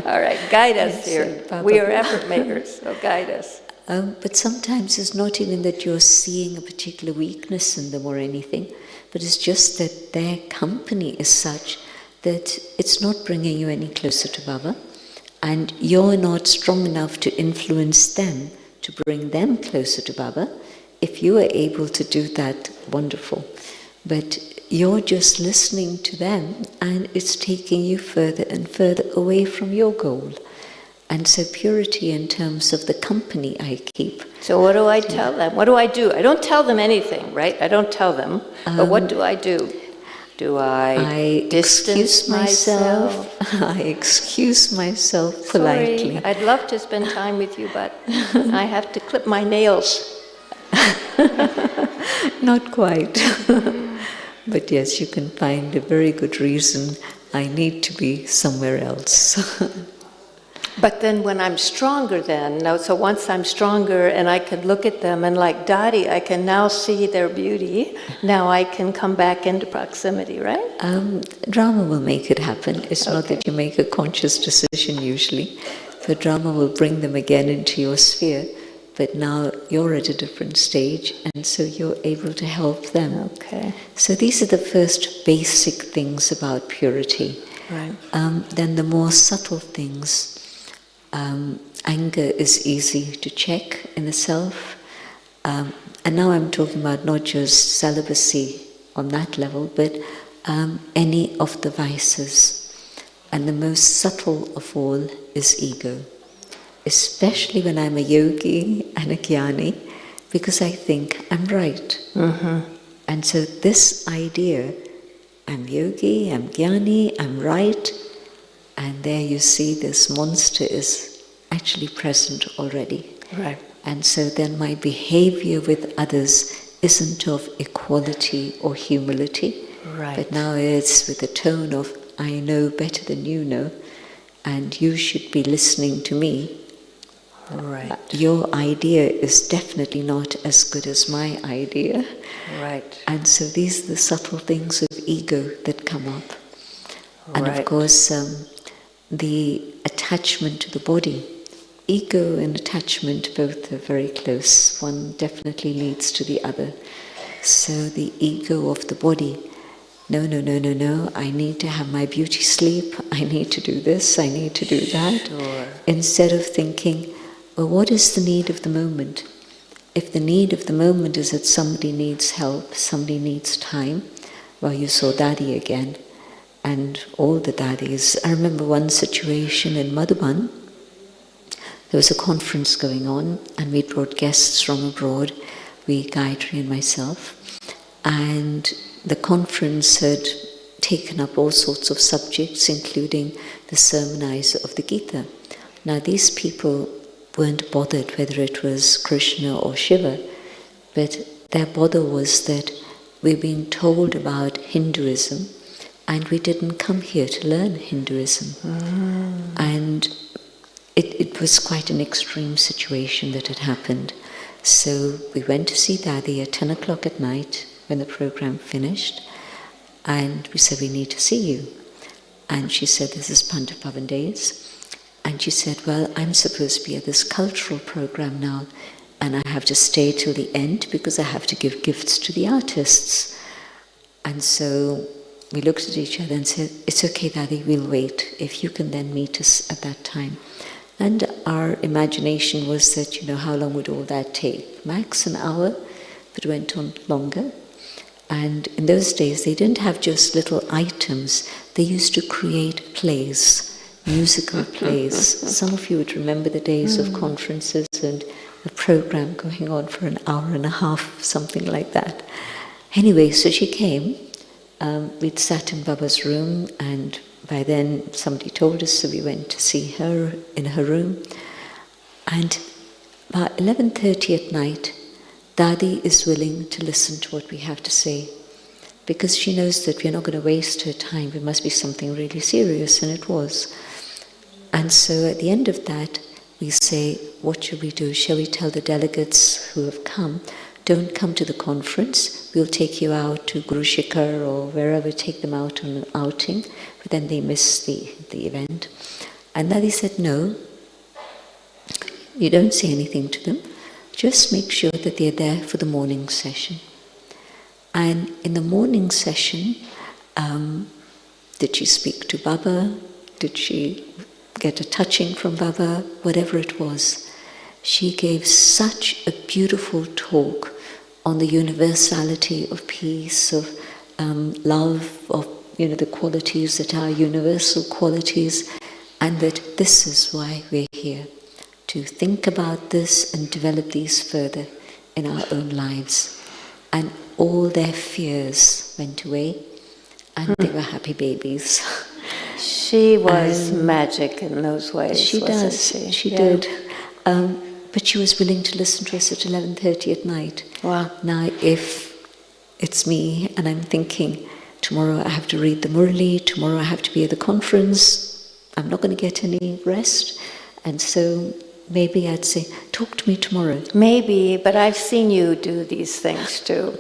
All right, guide us here. We are effort makers, so guide us. But sometimes it's not even that you're seeing a particular weakness in them or anything, but it's just that their company is such that it's not bringing you any closer to Baba, and you're not strong enough to influence them to bring them closer to Baba. If you are able to do that, wonderful. But you're just listening to them, and it's taking you further and further away from your goal. And so purity in terms of the company I keep. So what do I tell them? What do I do? I don't tell them anything, right? I don't tell them. But what do I do? Do I distance myself? I excuse myself politely. Sorry, I'd love to spend time with you, but I have to clip my nails. Not quite. But yes, you can find a very good reason I need to be somewhere else. But then when I'm stronger so once I'm stronger and I can look at them and like Dadi, I can now see their beauty, now I can come back into proximity, right? Drama will make it happen. It's not that you make a conscious decision usually. The drama will bring them again into your sphere. But now you're at a different stage, and so you're able to help them. Okay. So these are the first basic things about purity. Right. Then the more subtle things, anger is easy to check in the self. And now I'm talking about not just celibacy on that level, but any of the vices. And the most subtle of all is ego. Especially when I'm a yogi and a jnani, because I think I'm right. And so this idea, I'm yogi, I'm jnani, I'm right, and there you see this monster is actually present already. Right. And so then my behavior with others isn't of equality or humility, Right. but now it's with a tone of, I know better than you know, and you should be listening to me. Right. Your idea is definitely not as good as my idea. Right. And so these are the subtle things of ego that come up. And Right. of course, the attachment to the body. ego and attachment both are very close. One definitely leads to the other. So the ego of the body, no, I need to have my beauty sleep, I need to do this, I need to do that. Sure. Instead of thinking, well, what is the need of the moment? If the need of the moment is that somebody needs help, somebody needs time, well, you saw Daddy again, and all the daddies. I remember one situation in Madhuban. There was a conference going on, and we brought guests from abroad, we, Gayatri and myself, and the conference had taken up all sorts of subjects, including the sermonizer of the Gita. Now, these people weren't bothered whether it was Krishna or Shiva, but their bother was that we're being told about Hinduism, and we didn't come here to learn Hinduism. And it was quite an extreme situation that had happened. So we went to see Daddy at 10 o'clock at night when the program finished, and we said, we need to see you. And she said, this is Pandit Pavan Days. And she said, well, I'm supposed to be at this cultural program now, and I have to stay till the end because I have to give gifts to the artists. And so we looked at each other and said, it's okay, Daddy, we'll wait. If you can then meet us at that time. And our imagination was that, how long would all that take? Max an hour, but it went on longer. And in those days, they didn't have just little items. They used to create plays, musical plays. Some of you would remember the days of conferences and a program going on for an hour and a half, something like that. Anyway, so she came. We'd sat in Baba's room, and by then somebody told us, so we went to see her in her room. And about 11:30 at night, Dadi is willing to listen to what we have to say, because she knows that we're not going to waste her time. It must be something really serious, and it was. And so at the end of that, we say, what shall we do? Shall we tell the delegates who have come, don't come to the conference, we'll take you out to Guru Shikhar or wherever, take them out on an outing, but then they miss the event. And Dadi said, no, you don't say anything to them, just make sure that they're there for the morning session. And in the morning session, did she speak to Baba? Did she get a touching from Baba? Whatever it was. She gave such a beautiful talk on the universality of peace, of love, of the qualities that are universal qualities, and that this is why we're here, to think about this and develop these further in our own lives. And all their fears went away, and they were happy babies. She was magic in those ways. She does. She did. But she was willing to listen to us at 11:30 at night. Wow. Now, if it's me and I'm thinking, tomorrow I have to read the Murli, tomorrow I have to be at the conference, I'm not going to get any rest. And so maybe I'd say, talk to me tomorrow. Maybe, but I've seen you do these things too.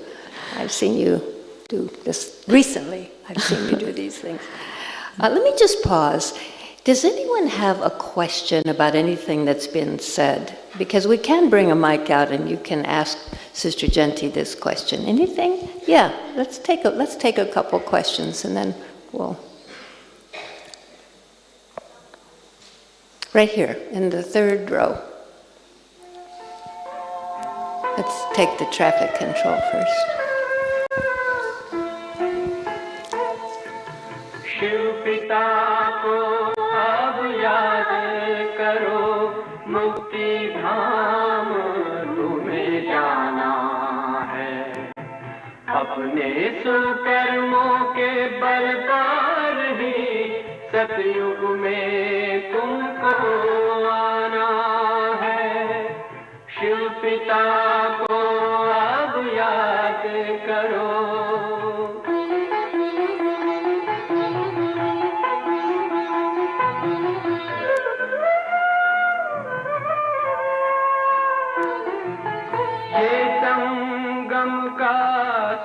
I've seen you do this recently. I've seen you do these things. Let me just pause. Does anyone have a question about anything that's been said? Because we can bring a mic out and you can ask Sister Genti this question. Anything? Yeah, let's take a couple questions and then we'll... Right here, in the third row. Let's take the traffic control first. Shiv पिता को अब याद करो, मुक्ति धाम तुम्हें जाना है। अपने सुकर्मों के बल पर ही सतयुग में तुमको आना है। शिव पिता को अब याद करो।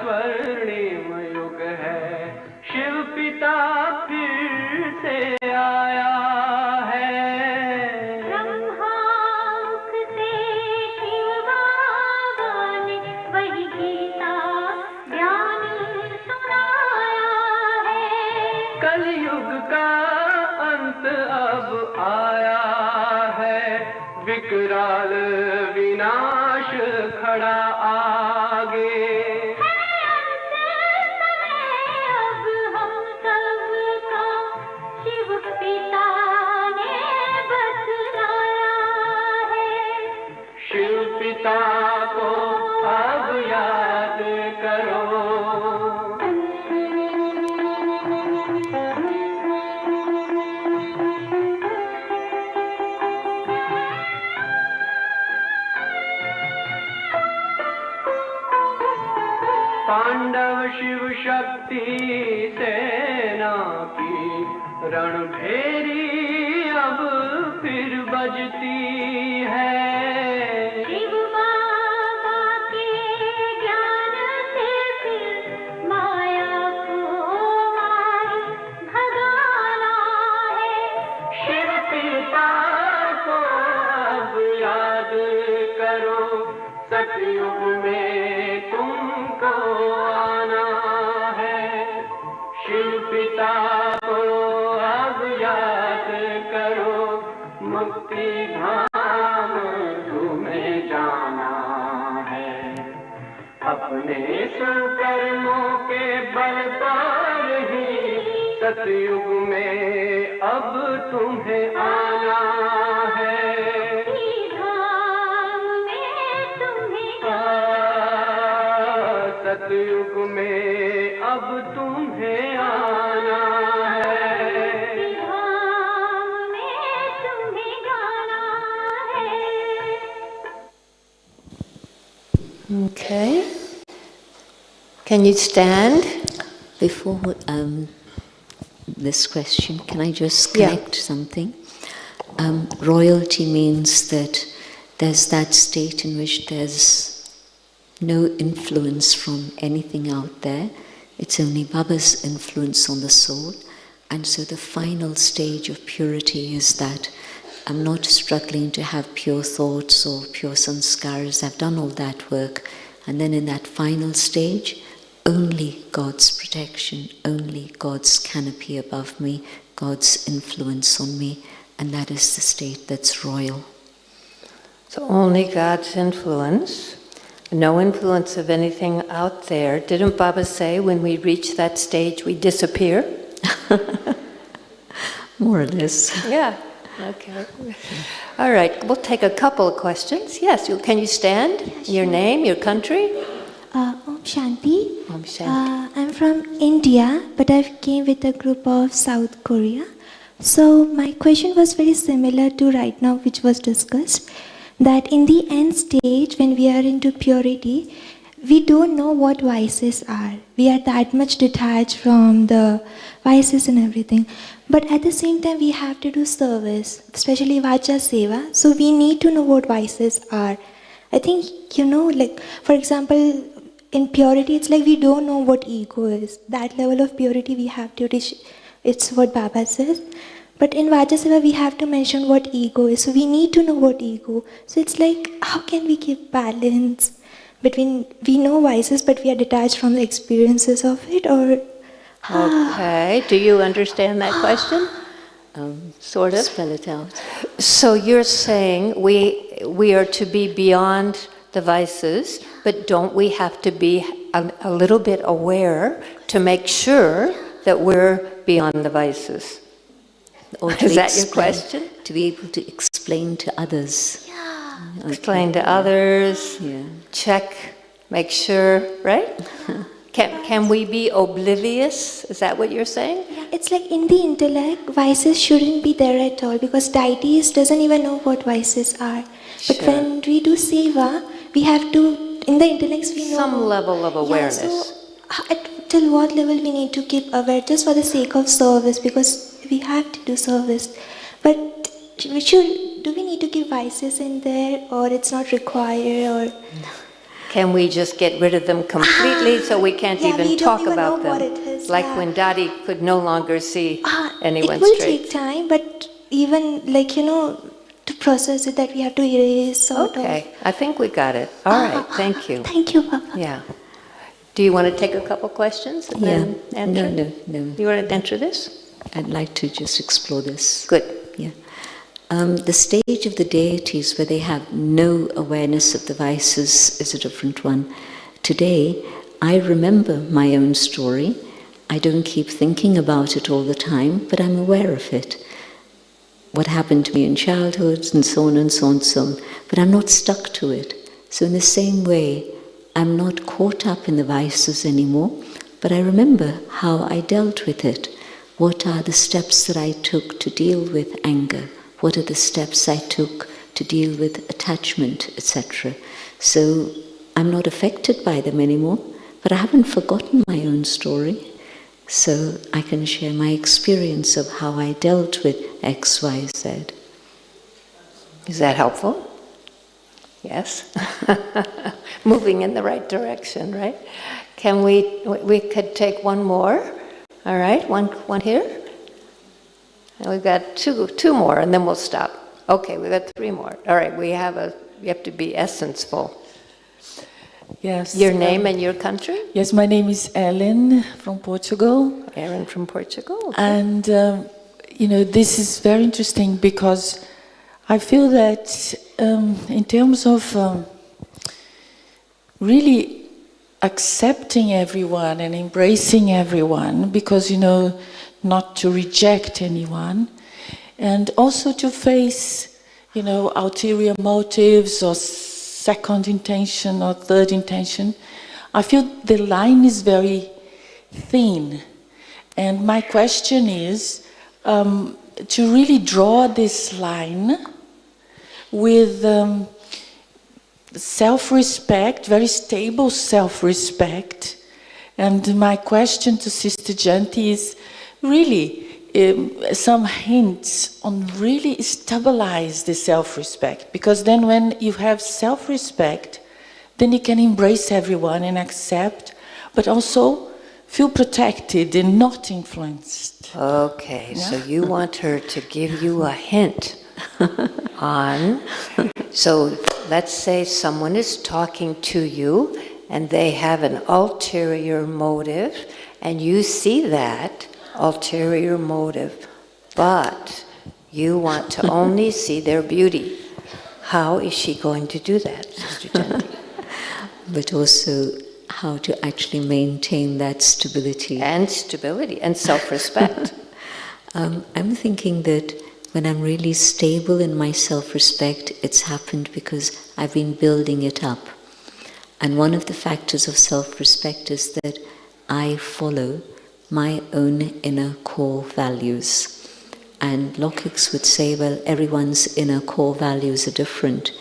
स्वर्णिम युग है, शिव पिता फिर से आया है। ब्रह्मा विकराल विनाश खड़ा आगे। अब हम सबका शिव पिता ने बतलाया है। शिव पिता को अब याद करो। पांडव शिव शक्ति सेना की रणभेरी अब फिर बजती है। शिव बाबा के ज्ञान से फिर माया को मार भगाना है। शिव पिता को अब याद करो, सतयुग में तुमको आना है। शिव पिता को अब याद करो, मुक्ति धाम तुम्हें जाना है। अपने सुकर्मों के बल पर ही सतयुग में अब तुम्हें आना है। सतयुग में अब तुम्हें आना है। धाम में तुम्हें जाना है। Okay. Can you stand? Before this question, can I just connect something? Royalty means that there's that state in which there's no influence from anything out there. It's only Baba's influence on the soul. And so the final stage of purity is that I'm not struggling to have pure thoughts or pure sanskars. I've done all that work. And then in that final stage, only God's protection, only God's canopy above me, God's influence on me, and that is the state that's royal. So only God's influence, no influence of anything out there. Didn't Baba say when we reach that stage we disappear? More or less. Yeah, okay. All right, we'll take a couple of questions. Yes, can you stand? Your name, your country? Om Shanti. Om Shanti. I'm from India, but I came with a group of South Korea. So my question was very similar to right now, which was discussed, that in the end stage, when we are into purity, we don't know what vices are. We are that much detached from the vices and everything. But at the same time, we have to do service, especially Vacha Seva. So we need to know what vices are. I think, like, for example, in purity, it's like we don't know what ego is. That level of purity we have to reach. It's what Baba says. But in Vajaseva, we have to mention what ego is. So we need to know what ego. So it's like, how can we keep balance between, we know vices, but we are detached from the experiences of it, or... Okay, do you understand that question? Sort of. Spell it out. So you're saying we are to be beyond the vices, but don't we have to be a little bit aware to make sure that we're beyond the vices? Or Is that your question? To be able to explain to others. Yeah. Explain to others, check, make sure, right? Can we be oblivious? Is that what you're saying? Yeah, it's like in the intellect, vices shouldn't be there at all, because deities doesn't even know what vices are. But when we do seva, we have to, in the intellects we know... Some level of awareness. Yeah, so till what level we need to keep aware, just for the sake of service, because we have to do service. But do we need to keep vices in there, or it's not required, or... Can we just get rid of them completely so we can't even talk about them? What it is, like when Daddy could no longer see anyone straight. It will straight. take time, but even to process it, that we have to erase Okay, I think we got it. All right, thank you. Thank you, Papa. Yeah. Do you want to take a couple questions and then answer? No. You want to answer this? I'd like to just explore this. Good. Yeah. The stage of the deities where they have no awareness of the vices is a different one. Today, I remember my own story. I don't keep thinking about it all the time, but I'm aware of it. What happened to me in childhood, and so on and so on and so on. But I'm not stuck to it. So in the same way, I'm not caught up in the vices anymore, but I remember how I dealt with it. What are the steps that I took to deal with anger? What are the steps I took to deal with attachment, etc.? So I'm not affected by them anymore, but I haven't forgotten my own story. So I can share my experience of how I dealt with X, Y, Z. Is that helpful? Yes. Moving in the right direction, right? Can we could take one more. All right, one here. And we've got two more, and then we'll stop. Okay, we've got 3 more. All right, you have to be essenceful. Yes. Your name and your country? Yes, my name is Ellen from Portugal. Aaron from Portugal. Okay. And, this is very interesting because I feel that in terms of really accepting everyone and embracing everyone, because, not to reject anyone, and also to face, ulterior motives or second intention or third intention, I feel the line is very thin. And my question is to really draw this line with self-respect, very stable self-respect. And my question to Sister Janti is really some hints on really stabilize the self-respect. Because then when you have self-respect, then you can embrace everyone and accept, but also feel protected and not influenced. Okay, Yeah? so you want her to give you a hint on, so let's say someone is talking to you and they have an ulterior motive, and you see that ulterior motive, but you want to only see their beauty. How is she going to do that, Sister Janti? But also how to actually maintain that stability. And stability and self-respect. I'm thinking that when I'm really stable in my self-respect, it's happened because I've been building it up. And one of the factors of self-respect is that I follow my own inner core values. And Lokics would say, well, everyone's inner core values are different.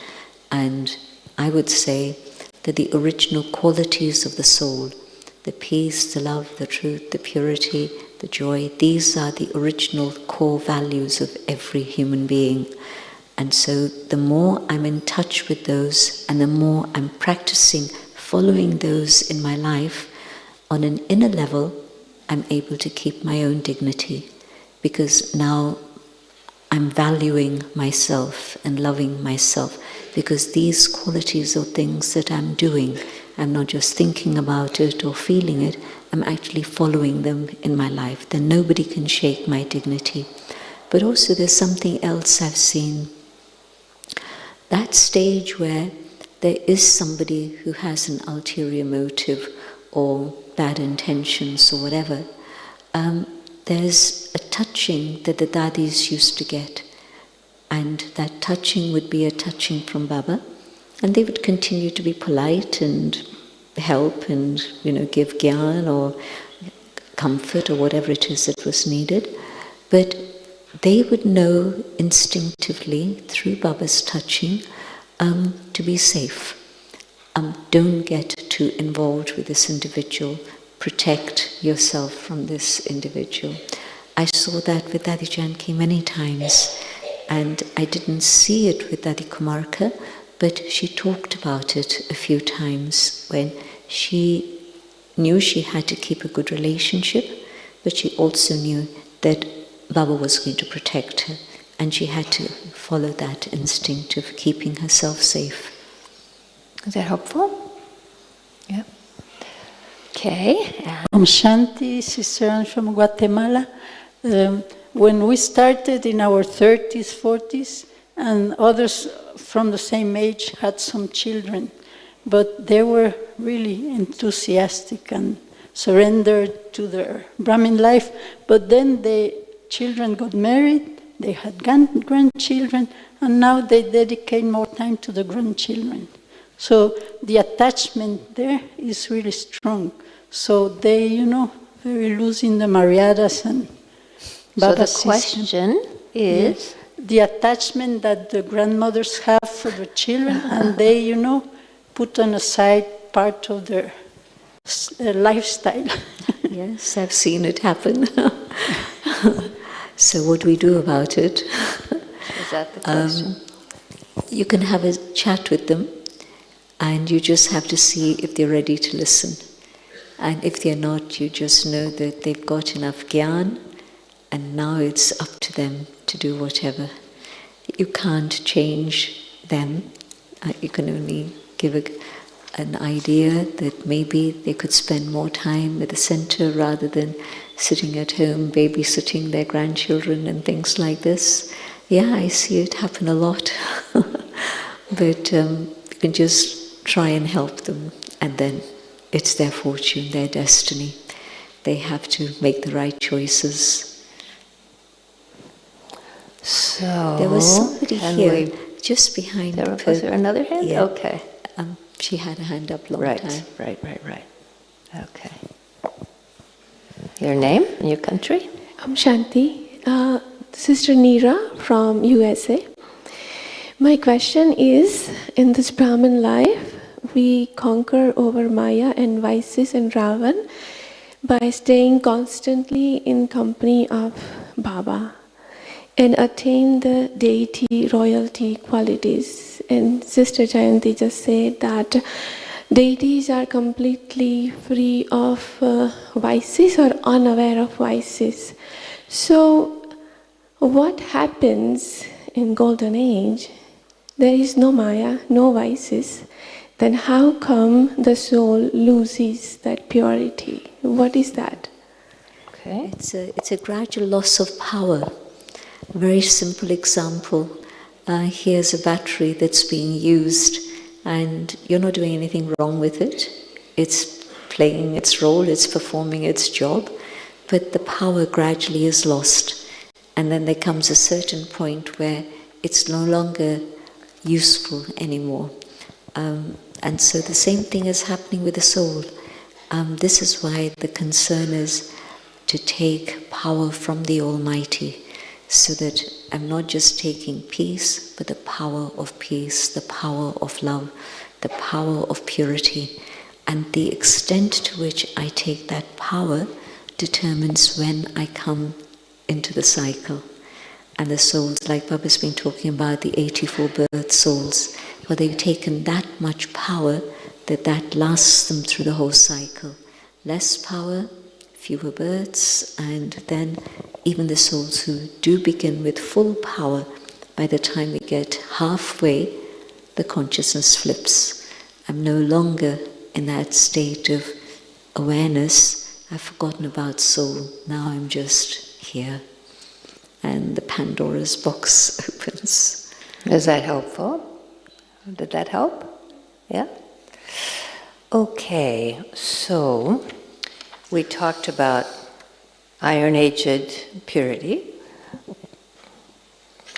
And I would say that the original qualities of the soul, the peace, the love, the truth, the purity, the joy, these are the original core values of every human being. And so the more I'm in touch with those and the more I'm practicing following those in my life, on an inner level, I'm able to keep my own dignity, because now I'm valuing myself and loving myself, because these qualities or things that I'm doing, I'm not just thinking about it or feeling it, I'm actually following them in my life. Then nobody can shake my dignity. But also there's something else I've seen. That stage where there is somebody who has an ulterior motive or bad intentions or whatever, there's a touching that the dadis used to get, and that touching would be a touching from Baba, and they would continue to be polite and help and give gyan or comfort or whatever it is that was needed, but they would know instinctively through Baba's touching to be safe. Don't get too involved with this individual. Protect yourself from this individual. I saw that with Dadi Janki many times, and I didn't see it with Dadi Kumarka, but she talked about it a few times when she knew she had to keep a good relationship, but she also knew that Baba was going to protect her, and she had to follow that instinct of keeping herself safe. Is that helpful? Yeah. Okay. Om Shanti, Sister Anne from Guatemala. when we started in our 30s, 40s, and others from the same age had some children, but they were really enthusiastic and surrendered to their Brahmin life. But then the children got married, they had grandchildren, and now they dedicate more time to the grandchildren. So the attachment there is really strong. So they, very loose in the Mariadas and Baba So the question is? the attachment that the grandmothers have for the children, and they, put on a side part of their lifestyle. Yes, I've seen it happen. So what do we do about it? Is that the question? You can have a chat with them, and you just have to see if they're ready to listen. And if they're not, you just know that they've got enough gyan, and now it's up to them to do whatever. You can't change them. You can only give an idea that maybe they could spend more time at the center rather than sitting at home babysitting their grandchildren and things like this. Yeah, I see it happen a lot. But you can just try and help them, and then it's their fortune, their destiny. They have to make the right choices. So there was somebody here, just behind the Was there another hand? Yeah. Okay. She had a hand up long time. Right. Okay. Your name and your country? I'm Shanti, Sister Neera from USA. My question is, in this Brahmin life, we conquer over Maya and vices and Ravan by staying constantly in company of Baba and attain the deity royalty qualities. And Sister Jayanti just said that deities are completely free of vices or unaware of vices. So what happens in Golden Age? There is no Maya, no vices. Then how come the soul loses that purity? What is that? Okay. It's a gradual loss of power. A very simple example. Here's a battery that's being used, and you're not doing anything wrong with it. It's playing its role, it's performing its job, but the power gradually is lost. And then there comes a certain point where it's no longer useful anymore. And so the same thing is happening with the soul. This is why the concern is to take power from the Almighty, so that I'm not just taking peace, but the power of peace, the power of love, the power of purity. And the extent to which I take that power determines when I come into the cycle. And the souls, like Baba's been talking about, the 84 birth souls, well, they've taken that much power that lasts them through the whole cycle. Less power, fewer births, and then even the souls who do begin with full power, by the time we get halfway, the consciousness flips. I'm no longer in that state of awareness. I've forgotten about soul. Now I'm just here. And the Pandora's box opens. Is that helpful? Did that help? Yeah? Okay, so we talked about Iron-Aged purity,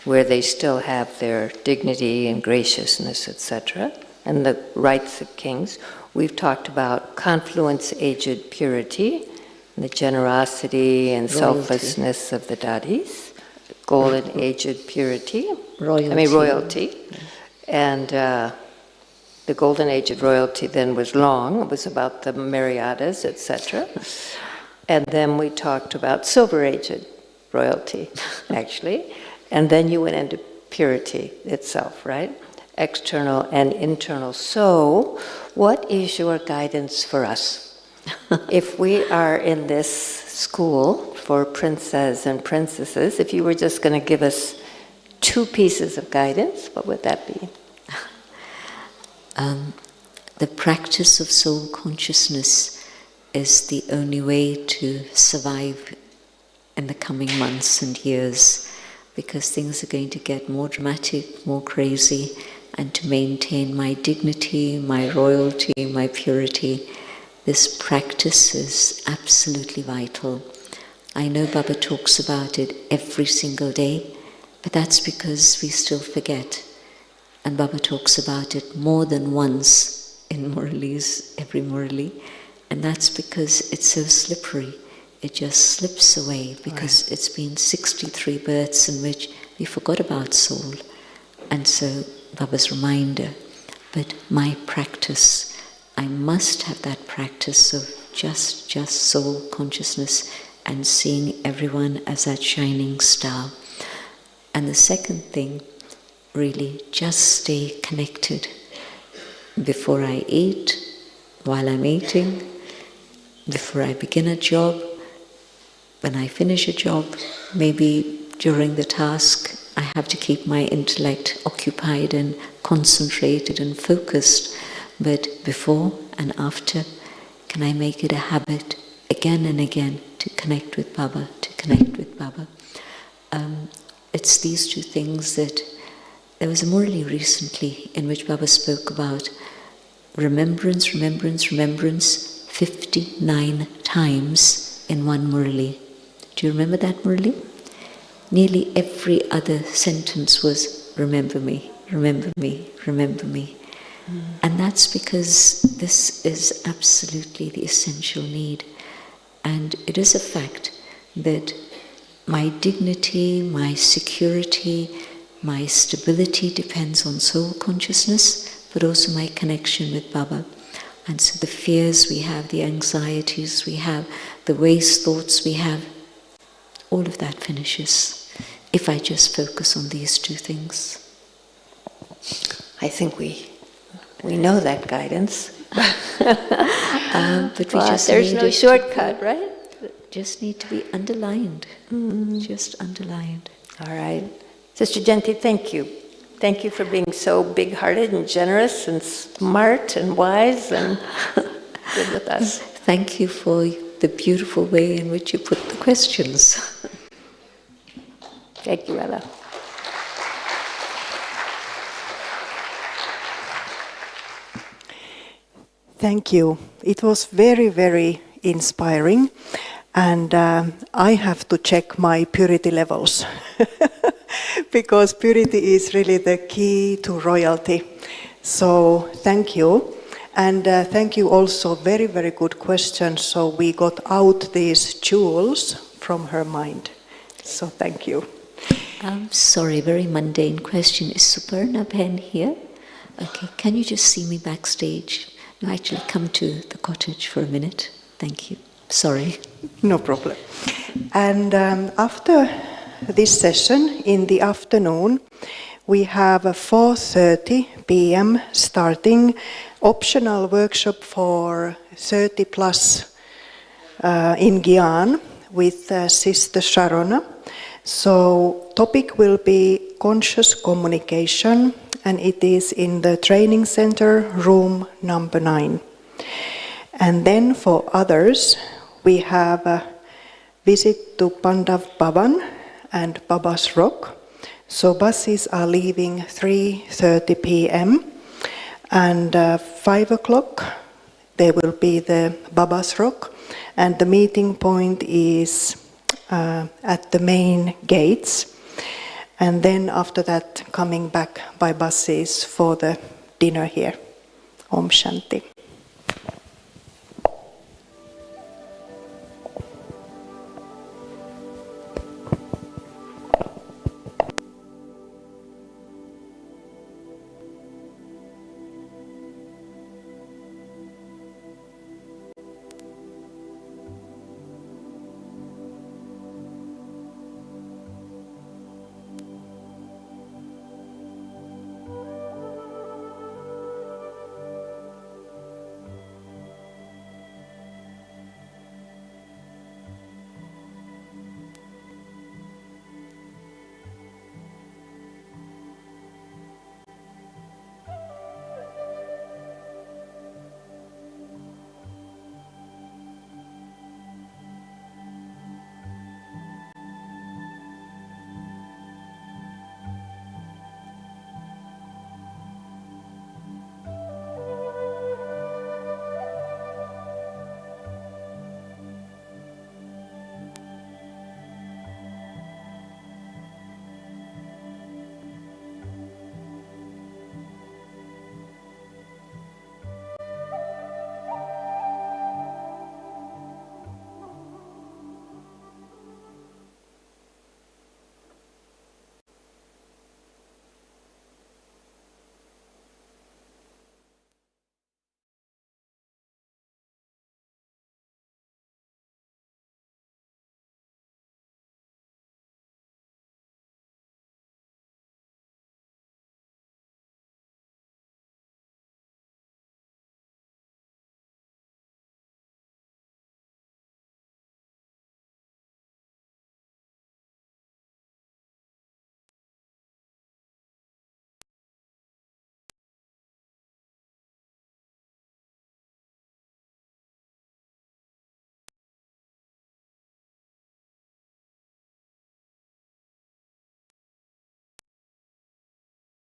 where they still have their dignity and graciousness, etc., and the rights of kings. We've talked about Confluence-Aged purity, and the generosity and selflessness of the dadis. Golden-Aged purity. Royalty. And the Golden Aged royalty then was long. It was about the Mariadas, etc. And then we talked about Silver-Aged royalty, actually. And then you went into purity itself, right? External and internal. So, what is your guidance for us? If we are in this school for princes and princesses, if you were just going to give us 2 pieces of guidance, what would that be? The practice of soul consciousness is the only way to survive in the coming months and years, because things are going to get more dramatic, more crazy, and to maintain my dignity, my royalty, my purity, this practice is absolutely vital. I know Baba talks about it every single day, but that's because we still forget. And Baba talks about it more than once in Murlis, every Murli, and that's because it's so slippery. It just slips away because it's been 63 births in which we forgot about soul. And so Baba's reminder, but my practice, I must have that practice of just soul consciousness and seeing everyone as that shining star. And the second thing, really just stay connected. Before I eat, while I'm eating, before I begin a job, when I finish a job, maybe during the task, I have to keep my intellect occupied and concentrated and focused. But before and after, can I make it a habit again and again to connect with Baba, to connect with Baba? It's these two things that... There was a Murli recently in which Baba spoke about remembrance, remembrance, remembrance 59 times in one Murli. Do you remember that Murli? Nearly every other sentence was remember me, remember me, remember me. And that's because this is absolutely the essential need. And it is a fact that my dignity, my security, my stability depends on soul consciousness, but also my connection with Baba. And so the fears we have, the anxieties we have, the waste thoughts we have, all of that finishes if I just focus on these two things. I think we know that guidance. But we just there's need no shortcut, right? Just need to be underlined. Just underlined. All right. Sister Jenti, thank you. Thank you for being so big-hearted and generous and smart and wise and good with us. Thank you for the beautiful way in which you put the questions. Thank you, Ella. Thank you. It was very, very inspiring. And I have to check my purity levels because purity is really the key to royalty. So thank you. And thank you also, very, very good questions. So we got out these jewels from her mind. So thank you. I'm sorry, very mundane question. Is Suparna Pen here? Okay, can you just see me backstage? No, actually come to the cottage for a minute. Thank you. Sorry. No problem. And after this session in the afternoon, we have a 4:30 p.m. starting optional workshop for 30 plus in Gyan with Sister Sharona. So topic will be conscious communication, and it is in the training center, room number 9. And then for others, we have a visit to Pandav Bhavan and Baba's Rock. So buses are leaving 3:30 p.m. and 5 o'clock there will be the Baba's Rock, and the meeting point is at the main gates. And then after that, coming back by buses for the dinner here. Om Shanti.